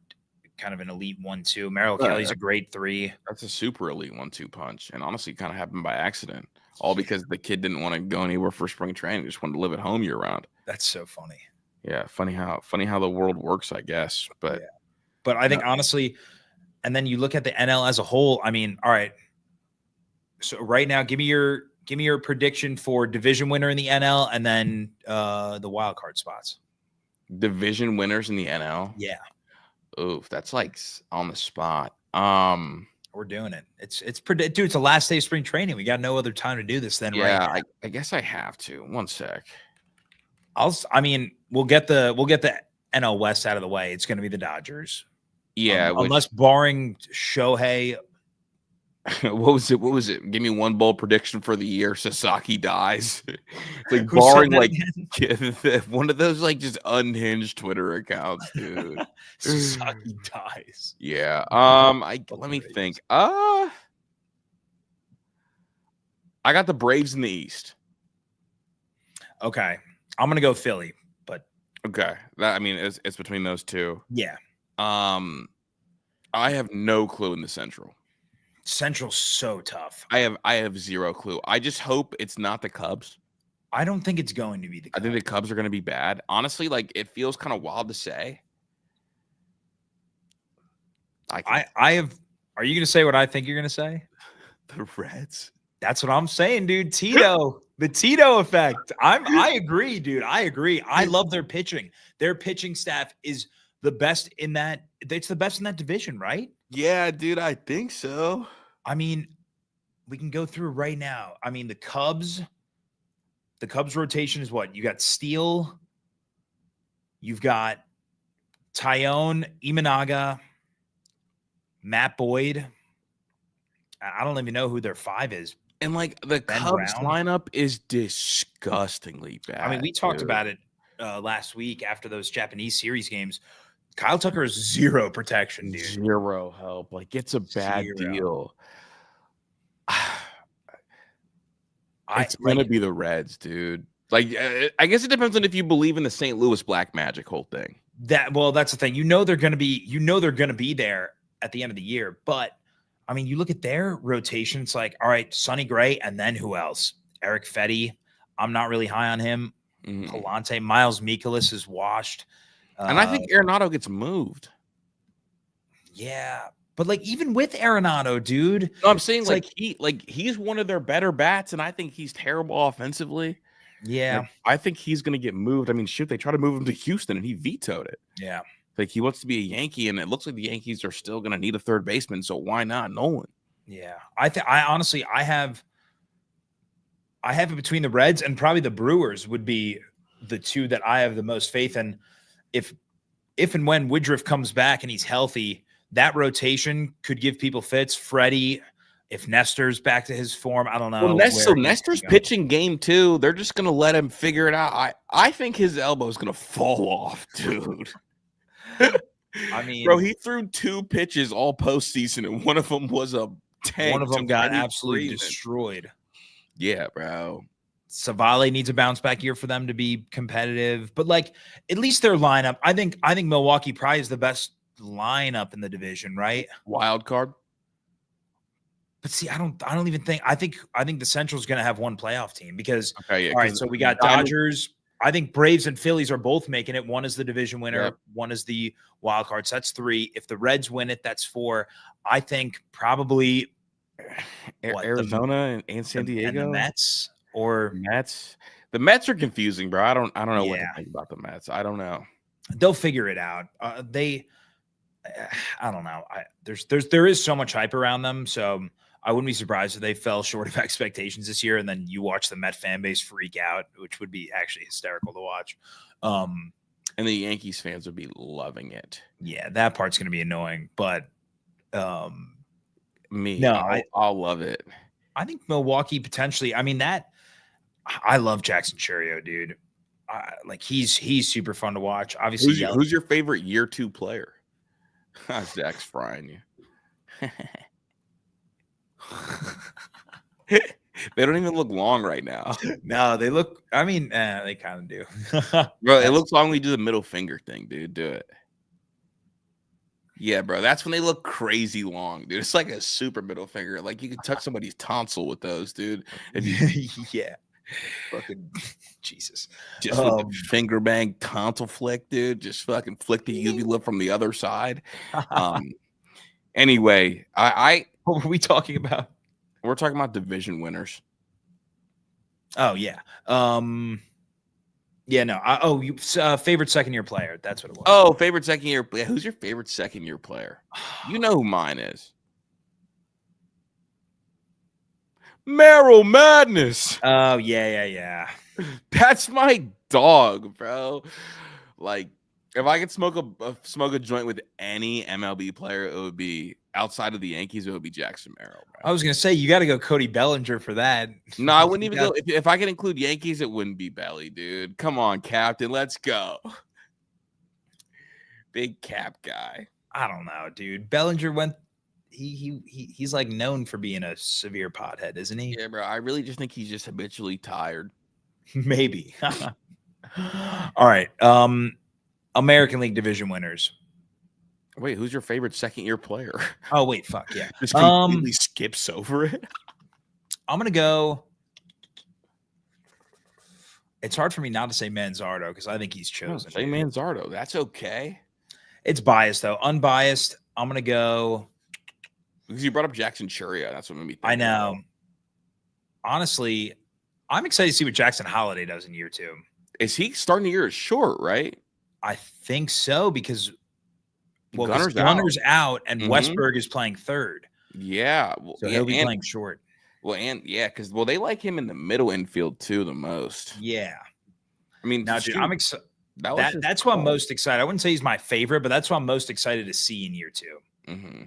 kind of an elite 1-2. Merrill Kelly's a great 3. That's a super elite 1-2 punch. And honestly, kind of happened by accident. All because the kid didn't want to go anywhere for spring training. Just wanted to live at home year round. That's so funny. Yeah, funny how the world works, I guess. But I think honestly, and then you look at the NL as a whole. I mean, all right. So right now, give me your prediction for division winner in the NL, and then the wild card spots. Division winners in the NL. Yeah. Oof, that's like on the spot. We're doing it. Dude, it's the last day of spring training. We got no other time to do this then. Yeah, right now. I guess I have to. One sec. We'll get the NL West out of the way. It's going to be the Dodgers. Yeah, unless barring Shohei. What was it? Give me one bold prediction for the year. Sasaki dies. Like barring like one of those like just unhinged Twitter accounts, dude. Sasaki dies. Yeah. Let me think. I got the Braves in the East. Okay. I'm gonna go Philly, but okay. It's between those two. Yeah. I have no clue in the Central. Central's so tough. I have zero clue. I just hope it's not the Cubs. I don't think it's going to be the Cubs. I think the Cubs are going to be bad. Honestly, like it feels kind of wild to say. Are you going to say what I think you're going to say? The Reds. That's what I'm saying, dude. Tito, the Tito effect. I agree, dude. I agree. I love their pitching. Their pitching staff is the best in that. It's the best in that division, right? Yeah, dude, I think so. I mean, we can go through right now. I mean, the Cubs rotation is what? You got Steele, you've got Tyone, Imanaga, Matt Boyd. I don't even know who their 5 is. And like the Cubs lineup is disgustingly bad. I mean, we talked about it last week after those Japanese series games. Kyle Tucker is zero protection, dude. Zero help. Like it's a bad deal. It's gonna be the Reds, dude. Like I guess it depends on if you believe in the St. Louis Black Magic whole thing. That's the thing. They're gonna be there at the end of the year. But I mean, you look at their rotation, it's like, all right, Sonny Gray, and then who else? Eric Fetty. I'm not really high on him. Palante, Miles Mikolas is washed. And I think Arenado gets moved. Yeah. But like even with Arenado, dude. No, I'm saying he's one of their better bats, and I think he's terrible offensively. Yeah. I think he's gonna get moved. I mean, shoot, they tried to move him to Houston and he vetoed it. Yeah. Like he wants to be a Yankee, and it looks like the Yankees are still gonna need a third baseman, so why not Nolan? Yeah. I honestly have it between the Reds and probably the Brewers would be the two that I have the most faith in. If and when Woodruff comes back and he's healthy, that rotation could give people fits. Freddie, if Nestor's back to his form, I don't know. Well, Nestor's pitching game too. They're just gonna let him figure it out. I think his elbow is gonna fall off, dude. I mean, bro, he threw 2 pitches all postseason, and one of them was a tank. One of them got absolutely destroyed. Yeah, bro. Savale needs a bounce back year for them to be competitive, but like at least their lineup, I think Milwaukee probably is the best lineup in the division, right? Wild card. But see, I don't even think I think the Central's going to have one playoff team because Okay, yeah, all right, because so we got Dodgers. I think Braves and Phillies are both making it. One is the division winner, Yep. one is the wild card. So that's 3. If the Reds win it, that's 4. I think probably Arizona and San Diego and the Mets or Mets. The Mets are confusing, bro. I don't know what to yeah, think about the Mets. I don't know. they'll figure it out. I don't know. There is so much hype around them, so I wouldn't be surprised if they fell short of expectations this year. And then you watch the Met fan base freak out, which would be actually hysterical to watch. And the Yankees fans would be loving it. Yeah, that part's going to be annoying, but I'll love it. I think Milwaukee potentially. I mean, I love Jackson Chourio, dude. Like he's super fun to watch. Obviously, who's your favorite year 2 player? Zach's frying you. They don't even look long right now. No, they look. I mean, they kind of do. Bro, it looks long when you do the middle finger thing, dude. Do it. Yeah, bro. That's when they look crazy long, dude. It's like a super middle finger. Like you could touch somebody's tonsil with those, dude. If you yeah. Fucking Jesus. Just with the finger bang tonsil flick, dude. Just fucking flick the UV lip from the other side. Anyway, what were we talking about? We're talking about division winners. Oh yeah. Yeah, no. Favorite second-year player. That's what it was. Oh, favorite second-year player. Who's your favorite second-year player? You know who mine is. Merrill Madness. Oh, yeah. That's my dog, bro. Like, if I could smoke a joint with any MLB player, it would be outside of the Yankees. It would be Jackson Merrill, bro. I was gonna say you got to go Cody Bellinger for that. No, I wouldn't even go. If I could include Yankees, it wouldn't be Belly, dude. Come on, Captain, let's go. Big Cap guy. I don't know, dude. Bellinger went. He's like known for being a severe pothead, isn't he? Yeah, bro. I really just think he's just habitually tired. Maybe. All right. American League division winners. Wait, who's your favorite second-year player? Oh, wait, fuck yeah. Just completely skips over it. I'm gonna go. It's hard for me not to say Manzardo because I think he's chosen. Say Manzardo. That's okay. It's biased though. Unbiased. I'm gonna go because you brought up Jackson Chourio. That's what made me think. I know. Honestly, I'm excited to see what Jackson Holiday does in year 2. Is he starting the year as short, right? I think so because Gunner's out and Westberg is playing third. Yeah. So he'll be playing short. Well, and because they like him in the middle infield too the most. Yeah. I mean, now, dude, I'm excited. That's what I'm most excited. I wouldn't say he's my favorite, but that's what I'm most excited to see in year 2. Mm-hmm.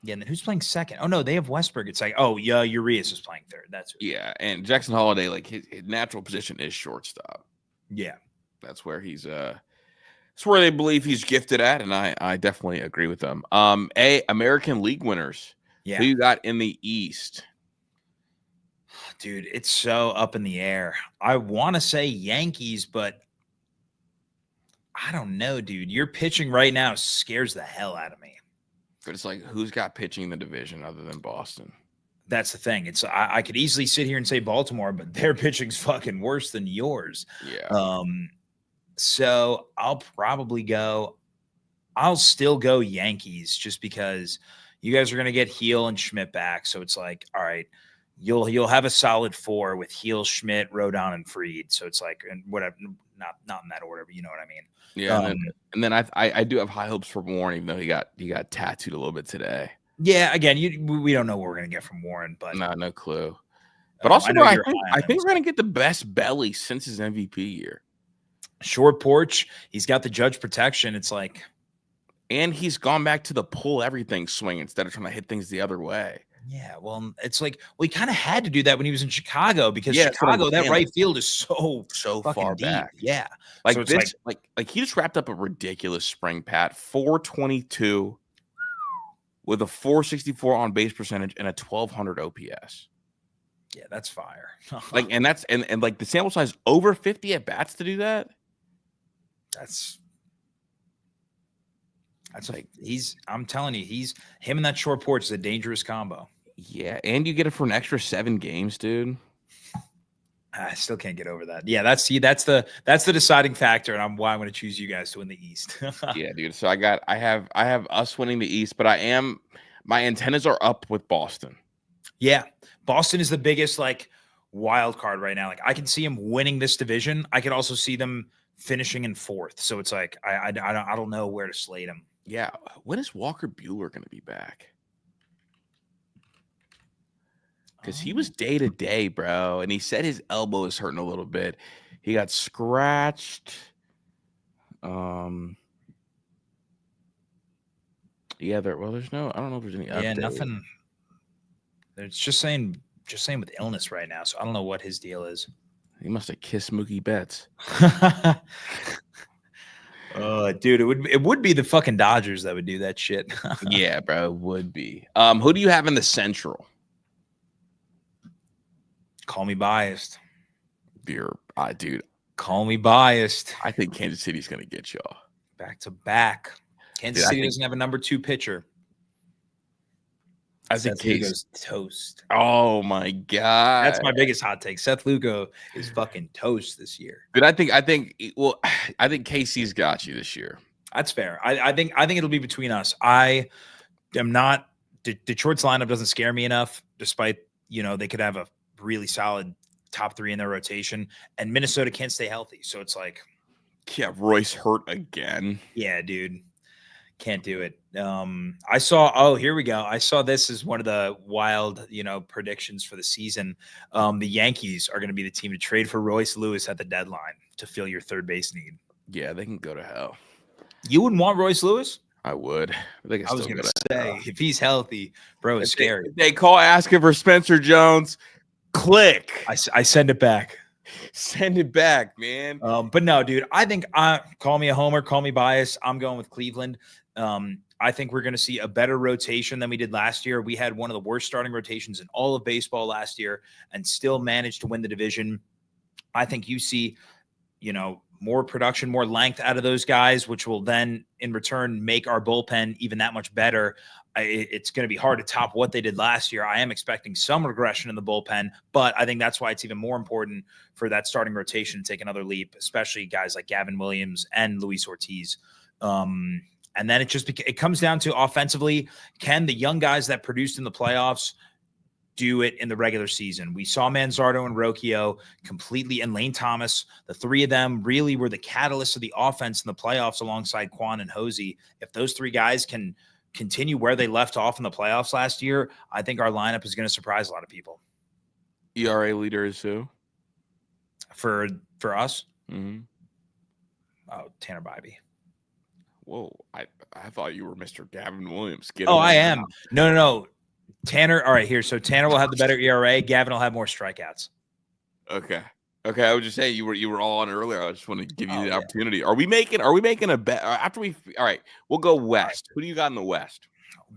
Yeah, and then who's playing second? Oh no, they have Westberg. It's like, oh yeah, Urias is playing third. That's and Jackson Holiday, like his natural position is shortstop. Yeah, that's where he's it's where they believe he's gifted at, and I definitely agree with them. American League winners. Yeah, who you got in the East? Dude, it's so up in the air. I want to say Yankees, but I don't know, dude. Your pitching right now scares the hell out of me. But it's like, who's got pitching in the division other than Boston? That's the thing. It's I could easily sit here and say Baltimore, but their pitching's fucking worse than yours. Yeah. So I'll still go Yankees just because you guys are gonna get Heel and Schmidt back. So it's like, all right, you'll have a solid 4 with Heel, Schmidt, Rodon, and Fried. So it's like, and whatever, not in that order, but you know what I mean. Yeah, and then I do have high hopes for Warren, even though he got tattooed a little bit today. Yeah, again, we don't know what we're gonna get from Warren, but no clue. But also, I think we're gonna get the best Belly since his MVP year. Short porch, he's got the judge protection. It's like, and he's gone back to the pull everything swing instead of trying to hit things the other way. Yeah, well, it's like he kind of had to do that when he was in Chicago because Chicago, that right field is so far deep. back. Yeah, like so this, like he just wrapped up a ridiculous spring, Pat. 422 with a 464 on base percentage and a 1200 OPS. Yeah, that's fire. and like the sample size over 50 at bats to do that. That's like I'm telling you, him and that short porch is a dangerous combo. Yeah, and you get it for an extra 7 games, dude. I still can't get over that. Yeah, that's the deciding factor, and why I'm going to choose you guys to win the East. Yeah, dude. So I have us winning the East, but my antennas are up with Boston. Yeah, Boston is the biggest like wild card right now. Like I can see them winning this division. I could also see them finishing in 4th. So it's like I don't know where to slate them. Yeah, when is Walker Buehler going to be back? Because he was day to day, bro, and he said his elbow is hurting a little bit. He got scratched. Yeah, there's no. I don't know if there's any. Yeah, update. nothing. It's just saying with illness right now. So I don't know what his deal is. He must have kissed Mookie Betts. Dude, it would be the fucking Dodgers that would do that shit. Yeah, bro, it would be. Who do you have in the Central? Call me biased. Dude. Call me biased. I think Kansas City's gonna get y'all back to back. Kansas City doesn't have a number 2 pitcher. I think Seth Lugo's toast. Oh my god, that's my biggest hot take. Seth Lugo is fucking toast this year. Dude, I think KC's got you this year. That's fair. I think it'll be between us. I am not. Detroit's lineup doesn't scare me enough, despite they could have a really solid top 3 in their rotation, and Minnesota can't stay healthy. So it's like, yeah, Royce hurt again. Yeah, dude. Can't do it. I saw, here we go. I saw this as one of the wild, predictions for the season. The Yankees are going to be the team to trade for Royce Lewis at the deadline to fill your third base need. Yeah, they can go to hell. You wouldn't want Royce Lewis? I would. I was going to say, if he's healthy, bro, it's scary. They call asking for Spencer Jones. Click. I send it back. Send it back, man. But no, dude, I think call me a homer, call me biased. I'm going with Cleveland. I think we're going to see a better rotation than we did last year. We had one of the worst starting rotations in all of baseball last year and still managed to win the division. I think you see, more production, more length out of those guys, which will then in return make our bullpen even that much better. It's going to be hard to top what they did last year. I am expecting some regression in the bullpen, but I think that's why it's even more important for that starting rotation to take another leap, especially guys like Gavin Williams and Luis Ortiz. And then it comes down to offensively, can the young guys that produced in the playoffs do it in the regular season? We saw Manzardo and Rocchio completely, and Lane Thomas. The 3 of them really were the catalysts of the offense in the playoffs alongside Quan and Hosey. If those 3 guys can continue where they left off in the playoffs last year, I think our lineup is going to surprise a lot of people. ERA leader is who? For us? Mm-hmm. Oh, Tanner Bybee. Whoa, I thought you were Mr. Gavin Williams. I am. No. Tanner, all right, here. So Tanner will have the better ERA. Gavin will have more strikeouts. Okay. I would just say you were all on earlier. I just want to give you the opportunity. Are we making a bet after we? All right, we'll go West. Who do you got in the West?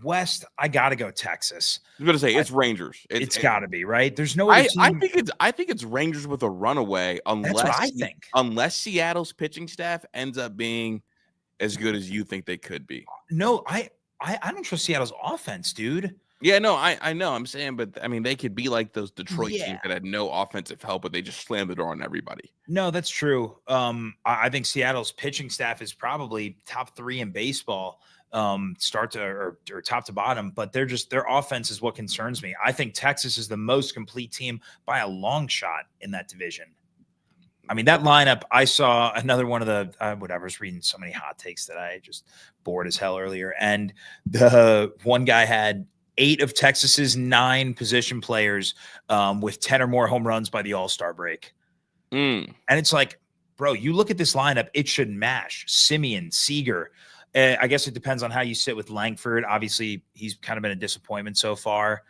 West, I gotta go Texas. I was gonna say it's Rangers. It's gotta be right. There's no. I think it's Rangers with a runaway. Unless that's what I think. Unless Seattle's pitching staff ends up being as good as you think they could be. No, I don't trust Seattle's offense, dude. Yeah, no, I know. I'm saying, but I mean, they could be like those Detroit teams that had no offensive help, but they just slammed the door on everybody. No, that's true. I think Seattle's pitching staff is probably top 3 in baseball, start to or top to bottom. But their offense is what concerns me. I think Texas is the most complete team by a long shot in that division. I mean, that lineup, I saw another one of the, I was reading so many hot takes that I just bored as hell earlier. And the one guy had 8 of Texas's 9 position players with 10 or more home runs by the All-Star break. And it's like, bro, you look at this lineup, it should mash. Simeon, Seager. I guess it depends on how you sit with Langford. Obviously, he's kind of been a disappointment so far.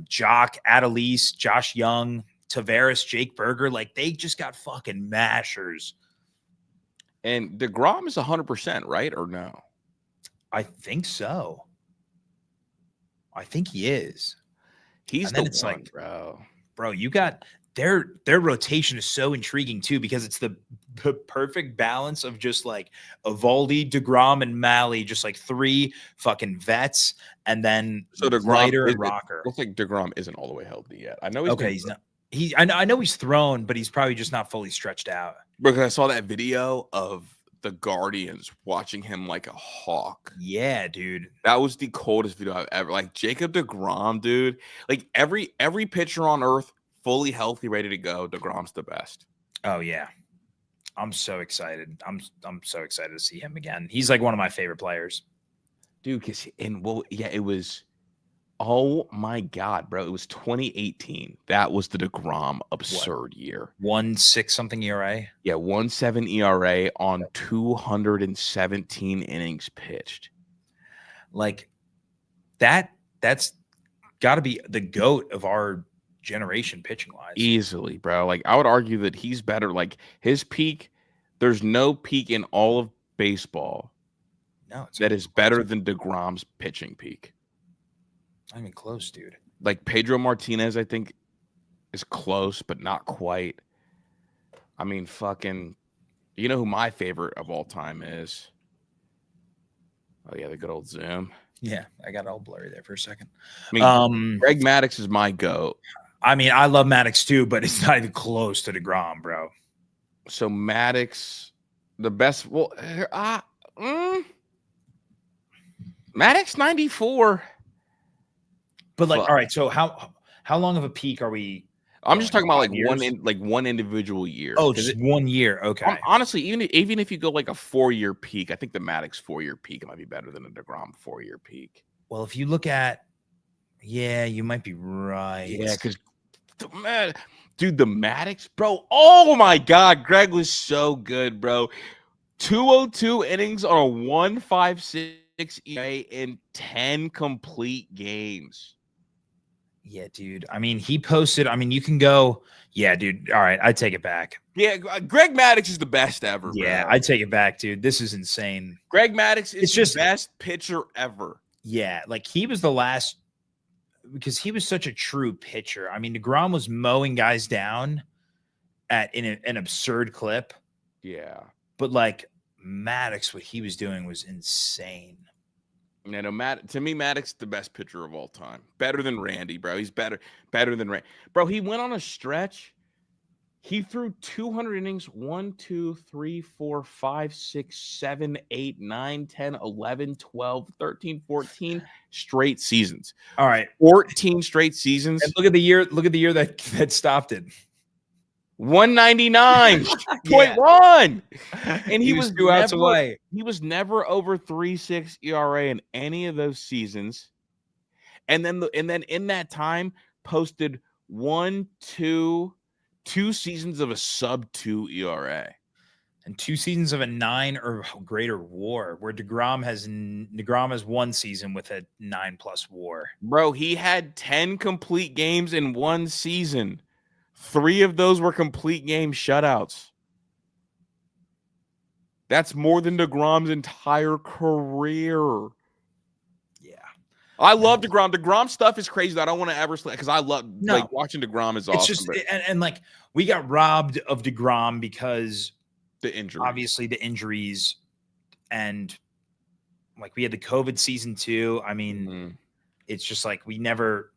Jock, Adelise, Josh Young, Tavares, Jake Berger, like they just got fucking mashers. And DeGrom is 100%, right? Or no? I think so. I think he is. He's and then the it's one, like, bro. Bro, you got their rotation is so intriguing too, because it's the perfect balance of just like Evaldi, DeGrom, and Malley, just like 3 fucking vets, and then So DeGrom, Leiter and Rocker. looks like DeGrom isn't all the way healthy yet. I know he's Okay, he's not. I know he's thrown, but he's probably just not fully stretched out. because I saw that video of the Guardians watching him like a hawk. Yeah, dude. That was the coldest video I've ever. Like Jacob DeGrom, dude. Like every pitcher on earth fully healthy, ready to go. DeGrom's the best. Oh yeah. I'm so excited. I'm so excited to see him again. He's like one of my favorite players. Dude, it was, oh my God, bro. It was 2018. That was the DeGrom absurd year. 1.6 something ERA. Yeah, 1.7 ERA on 217 innings pitched. Like that's got to be the GOAT of our generation pitching wise. Easily, bro. Like I would argue that he's better. Like his peak, there's no peak in all of baseball that is better than DeGrom's pitching peak. Not even close, dude. Like Pedro Martinez, I think, is close, but not quite. I mean, fucking, you know who my favorite of all time is? Oh yeah, the good old Zoom. Yeah, I got all blurry there for a second. I mean, Greg Maddux is my GOAT. I mean, I love Maddux too, but it's not even close to DeGrom, bro. So Maddux, the best. Well, Maddux 94. But like, all right. So how long of a peak are we? I'm just talking about like one individual year. Oh, just 1 year. Okay. Honestly, even if you go like a 4-year peak, I think the Maddux 4-year peak might be better than a DeGrom 4-year peak. Well, if you look at, yeah, you might be right. Yeah, because dude, the Maddux, bro. Oh my God, Greg was so good, bro. 202 innings on a 1.56 ERA in 10 complete games. Yeah, dude. I mean, he posted. I mean, you can go. Yeah, dude. All right, I take it back. Yeah, Greg Maddux is the best ever. Yeah, bro. I take it back, dude. This is insane. Greg Maddux is the best pitcher ever. Yeah, like he was the last, because he was such a true pitcher. I mean, DeGrom was mowing guys down in an absurd clip. Yeah, but like Maddux, what he was doing was insane. Yeah, no, to me, Maddux the best pitcher of all time. Better than Randy, bro. He's better than Randy. Bro, he went on a stretch. He threw 200 innings, 1, 2, 3, 4, 5, 6, 7, 8, 9, 10, 11, 12, 13, 14 straight seasons. All right. 14 straight seasons. And look at the year that stopped it. 199.1. And he was 2 outs away. He was never over 3.6 ERA in any of those seasons. And then in that time posted 2 seasons of a sub-2 ERA. And 2 seasons of a 9 or greater WAR, where DeGrom has 1 season with a 9+ WAR. Bro, he had 10 complete games in 1 season. 3 of those were complete game shutouts. That's more than DeGrom's entire career. Yeah. I love DeGrom. DeGrom stuff is crazy. I don't want to ever because I love like watching DeGrom is awesome. It's just and like we got robbed of DeGrom because the injuries. Obviously the injuries, and like we had the COVID season too. I mean, it's just like we never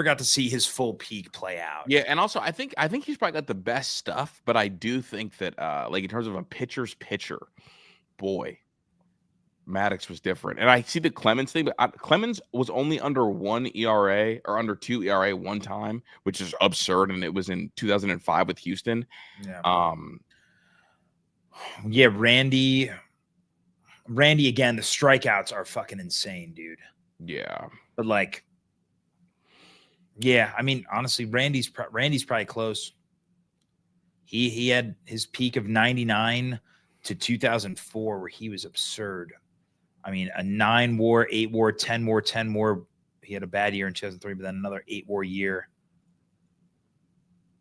got to see his full peak play out. Yeah, and also I think he's probably got the best stuff, but I do think that like in terms of a pitcher's pitcher, boy, Maddux was different. And I see the Clemens thing, but Clemens was only under 1 ERA or under 2 ERA one time, which is absurd, and it was in 2005 with Houston. Yeah. Yeah, Randy again, the strikeouts are fucking insane, dude. Yeah. But like, yeah, I mean, honestly, Randy's probably close. He had his peak of 99 to 2004 where he was absurd. I mean, a 9 WAR, 8 WAR, 10 WAR, 10 WAR. He had a bad year in 2003, but then another 8 WAR year.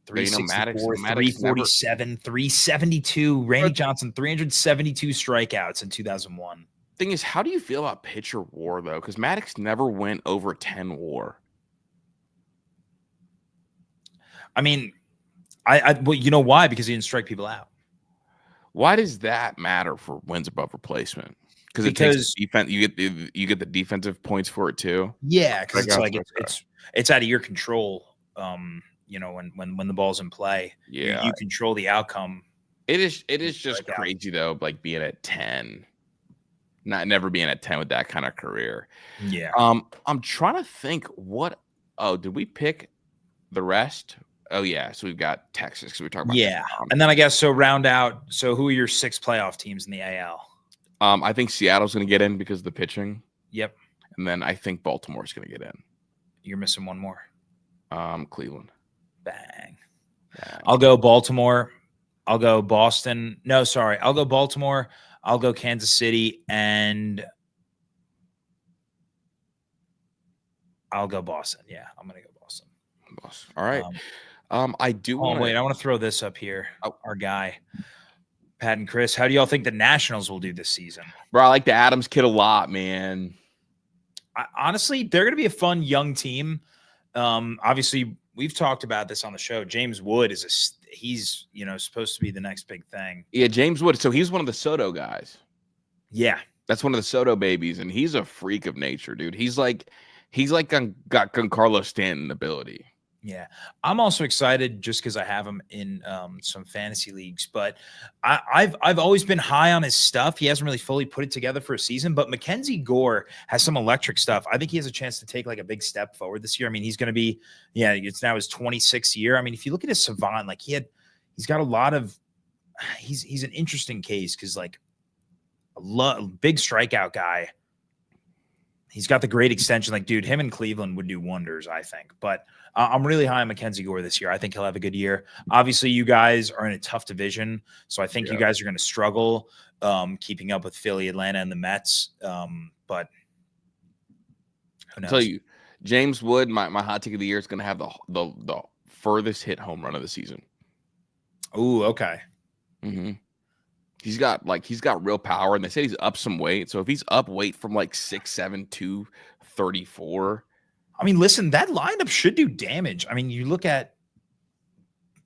364, 347, 372. Randy Johnson, 372 strikeouts in 2001. Thing is, how do you feel about pitcher WAR though? Because Maddux never went over 10 WAR. I mean, Well, you know why? Because he didn't strike people out. Why does that matter for wins above replacement? Because it takes defense. You get the defensive points for it too. Yeah, because it's like it's out of your control. You know, when the ball's in play, you control the outcome. It is just crazy though, like being at 10, never being at 10 with that kind of career. Yeah. I'm trying to think what. Oh, did we pick the rest? Oh yeah, so we've got Texas because we're talking about. Yeah, and then I guess so. Round out. So who are your 6 playoff teams in the AL? I think Seattle's going to get in because of the pitching. Yep. And then I think Baltimore's going to get in. You're missing one more. Cleveland. Bang. I'll go Baltimore. I'll go Boston. No, sorry. I'll go Baltimore. I'll go Kansas City, and I'll go Boston. Yeah, I'm going to go Boston. All right. I do want to wait. I want to throw this up here. Our guy, Pat and Chris. How do y'all think the Nationals will do this season? Bro, I like the Adams kid a lot, man. Honestly, they're going to be a fun young team. Obviously, we've talked about this on the show. James Wood he's supposed to be the next big thing. Yeah, James Wood. So he's one of the Soto guys. Yeah, that's one of the Soto babies, and he's a freak of nature, dude. He's like got Giancarlo Stanton ability. Yeah, I'm also excited just because I have him in some fantasy leagues. But I've always been high on his stuff. He hasn't really fully put it together for a season. But Mackenzie Gore has some electric stuff. I think he has a chance to take like a big step forward this year. I mean, he's going to be it's now his 26th year. I mean, if you look at his savant, like he's got a lot of he's an interesting case because like a big strikeout guy. He's got the great extension. Like, dude, him in Cleveland would do wonders, I think. But I'm really high on Mackenzie Gore this year. I think he'll have a good year. Obviously, you guys are in a tough division, so I think you guys are going to struggle keeping up with Philly, Atlanta, and the Mets. But who knows? I'll tell you, James Wood, my hot take of the year, is going to have the furthest hit home run of the season. Ooh, okay. Mm-hmm. He's got real power, and they said he's up some weight. So if he's up weight from like 6'7" to 34, I mean, listen, that lineup should do damage. I mean, you look at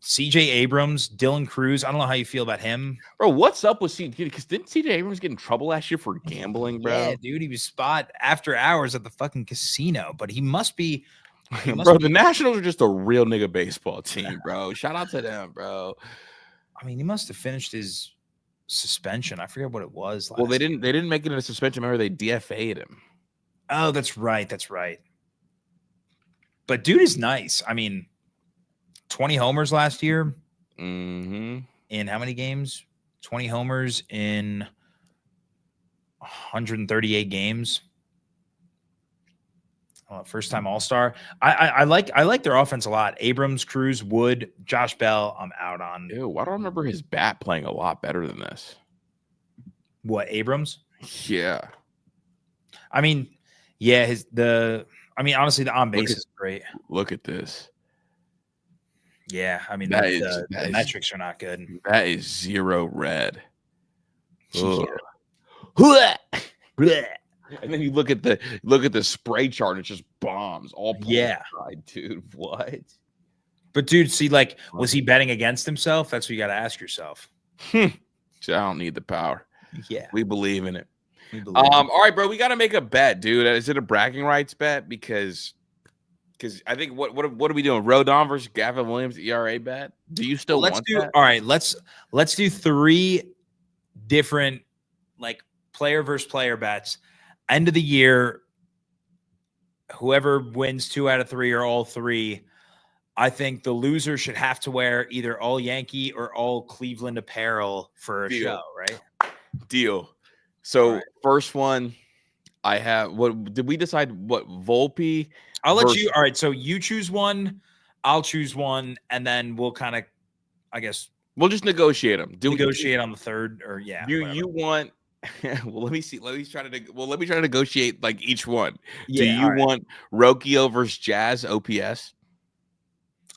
CJ Abrams, Dylan Cruz. I don't know how you feel about him, bro. What's up with CJ? Because didn't CJ Abrams get in trouble last year for gambling, bro? Yeah, dude, he was spot after hours at the fucking casino. But he must be, bro. The Nationals are just a real nigga baseball team, bro. Shout out to them, bro. I mean, he must have finished his suspension. I forget what it was. Well, they didn't make it a suspension. Remember, they DFA'd him. Oh, that's right. That's right. But dude is nice. I mean, 20 homers last year. Mm-hmm. In how many games? 20 homers in 138 games. First time All-Star. I like their offense a lot. Abrams, Cruz, Wood, Josh Bell. I'm out on. Ew, I don't remember his bat playing a lot better than this. What, Abrams? Yeah. I mean, yeah, honestly, the on base is great. Look at this. Yeah, I mean, the metrics are not good. That is 0 red. Yeah. And then you look at the spray chart and it's just bombs all side, dude. What? But dude, see, like, was he betting against himself? That's what you got to ask yourself. So I don't need the power. Yeah, we believe in it. All right, bro, we got to make a bet, dude. Is it a bragging rights bet? Because I think what are we doing? Rodon versus Gavin Williams ERA bet? Do you still want that? All right, let's do 3 different like player versus player bets. End of the year, whoever wins 2 out of 3 or all 3, I think the loser should have to wear either all Yankee or all Cleveland apparel for a show, right? Deal. So first one, I have. What did we decide? What Volpe? I'll let you. All right. So you choose one, I'll choose one, and then we'll kind of, I guess, we'll just negotiate them. Negotiate on the third, or yeah. You want? Well, let me see. Let me try to negotiate like each one. Yeah, do you want Rocchio versus Jazz OPS?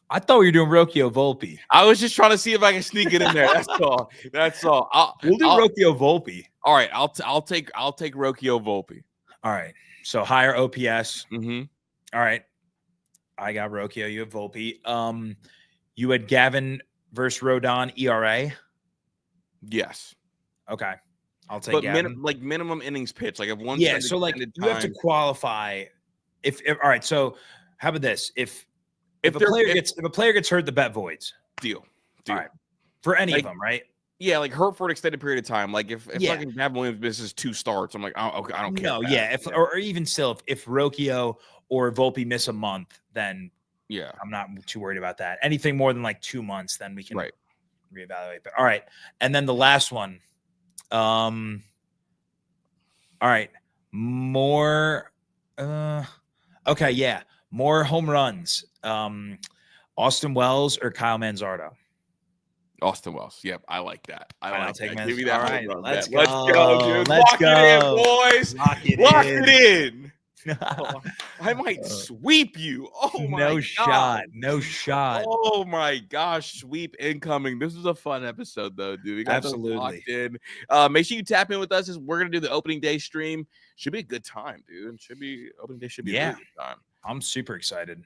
I thought we were doing Rocchio Volpe. I was just trying to see if I can sneak it in there. That's all. That's all. We'll do Rocchio Volpe. All right. I'll take Rocchio Volpe. All right. So higher OPS. Mm-hmm. All right. I got Rocchio. You have Volpe. You had Gavin versus Rodon ERA. Yes. Okay. I'll take But Gavin. minimum innings pitch, like if one So like you have to qualify. If all right, so how about this? If a player gets hurt, the bet voids. Deal. All right. For any of them, right? Yeah, like hurt for an extended period of time. Like if fucking Gavin Williams misses 2 starts, I'm like, oh, okay, I don't care. No, yeah. Or even still, if Rocchio or Volpe miss a month, then I'm not too worried about that. Anything more than like 2 months, then we can reevaluate. But all right. And then the last one. All right. More okay, yeah. More home runs. Austin Wells or Kyle Manzardo? Austin Wells. Yep, I like that. I like that. Give me that. All right, let's go, dude. Lock it in, boys. Lock it in. Oh, I might sweep you. Oh my God. No shot. Oh my gosh, sweep incoming. This was a fun episode though, dude. We got absolutely locked in. Make sure you tap in with us as we're gonna do the opening day stream. Should be a good time, dude. Opening day should be a really good time. I'm super excited.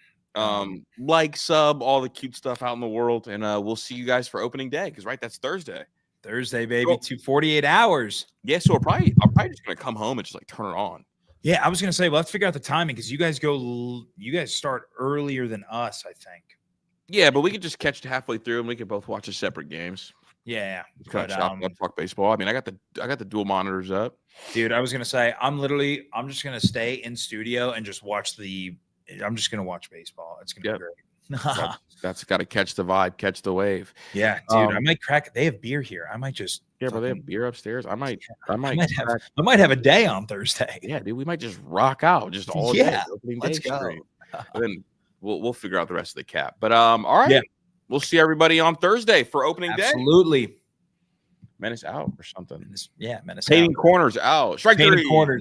Like, sub, all the cute stuff out in the world, and we'll see you guys for opening day, because that's Thursday, baby. 48 hours. Yeah, so I'm probably just gonna come home and just like turn it on. Yeah, I was gonna say, well, let's figure out the timing, because you guys start earlier than us, I think. Yeah, but we could just catch it halfway through, and we could both watch the separate games. Yeah, kind of chop up, talk baseball. I mean, I got the dual monitors up, dude. I was gonna say, I'm just gonna stay in studio and just watch I'm just gonna watch baseball. It's gonna be great. That's got to catch the vibe, catch the wave. Yeah, dude. I might crack. They have beer here. I might just. Yeah, but they have beer upstairs. I might have a day on Thursday. Yeah, dude. We might just rock out just all day. Let's go. Then we'll figure out the rest of the cap. But all right. Yeah. We'll see everybody on Thursday for opening day. Absolutely. Menace out or something. Menace Painting out. corners out. Strike Painting corners.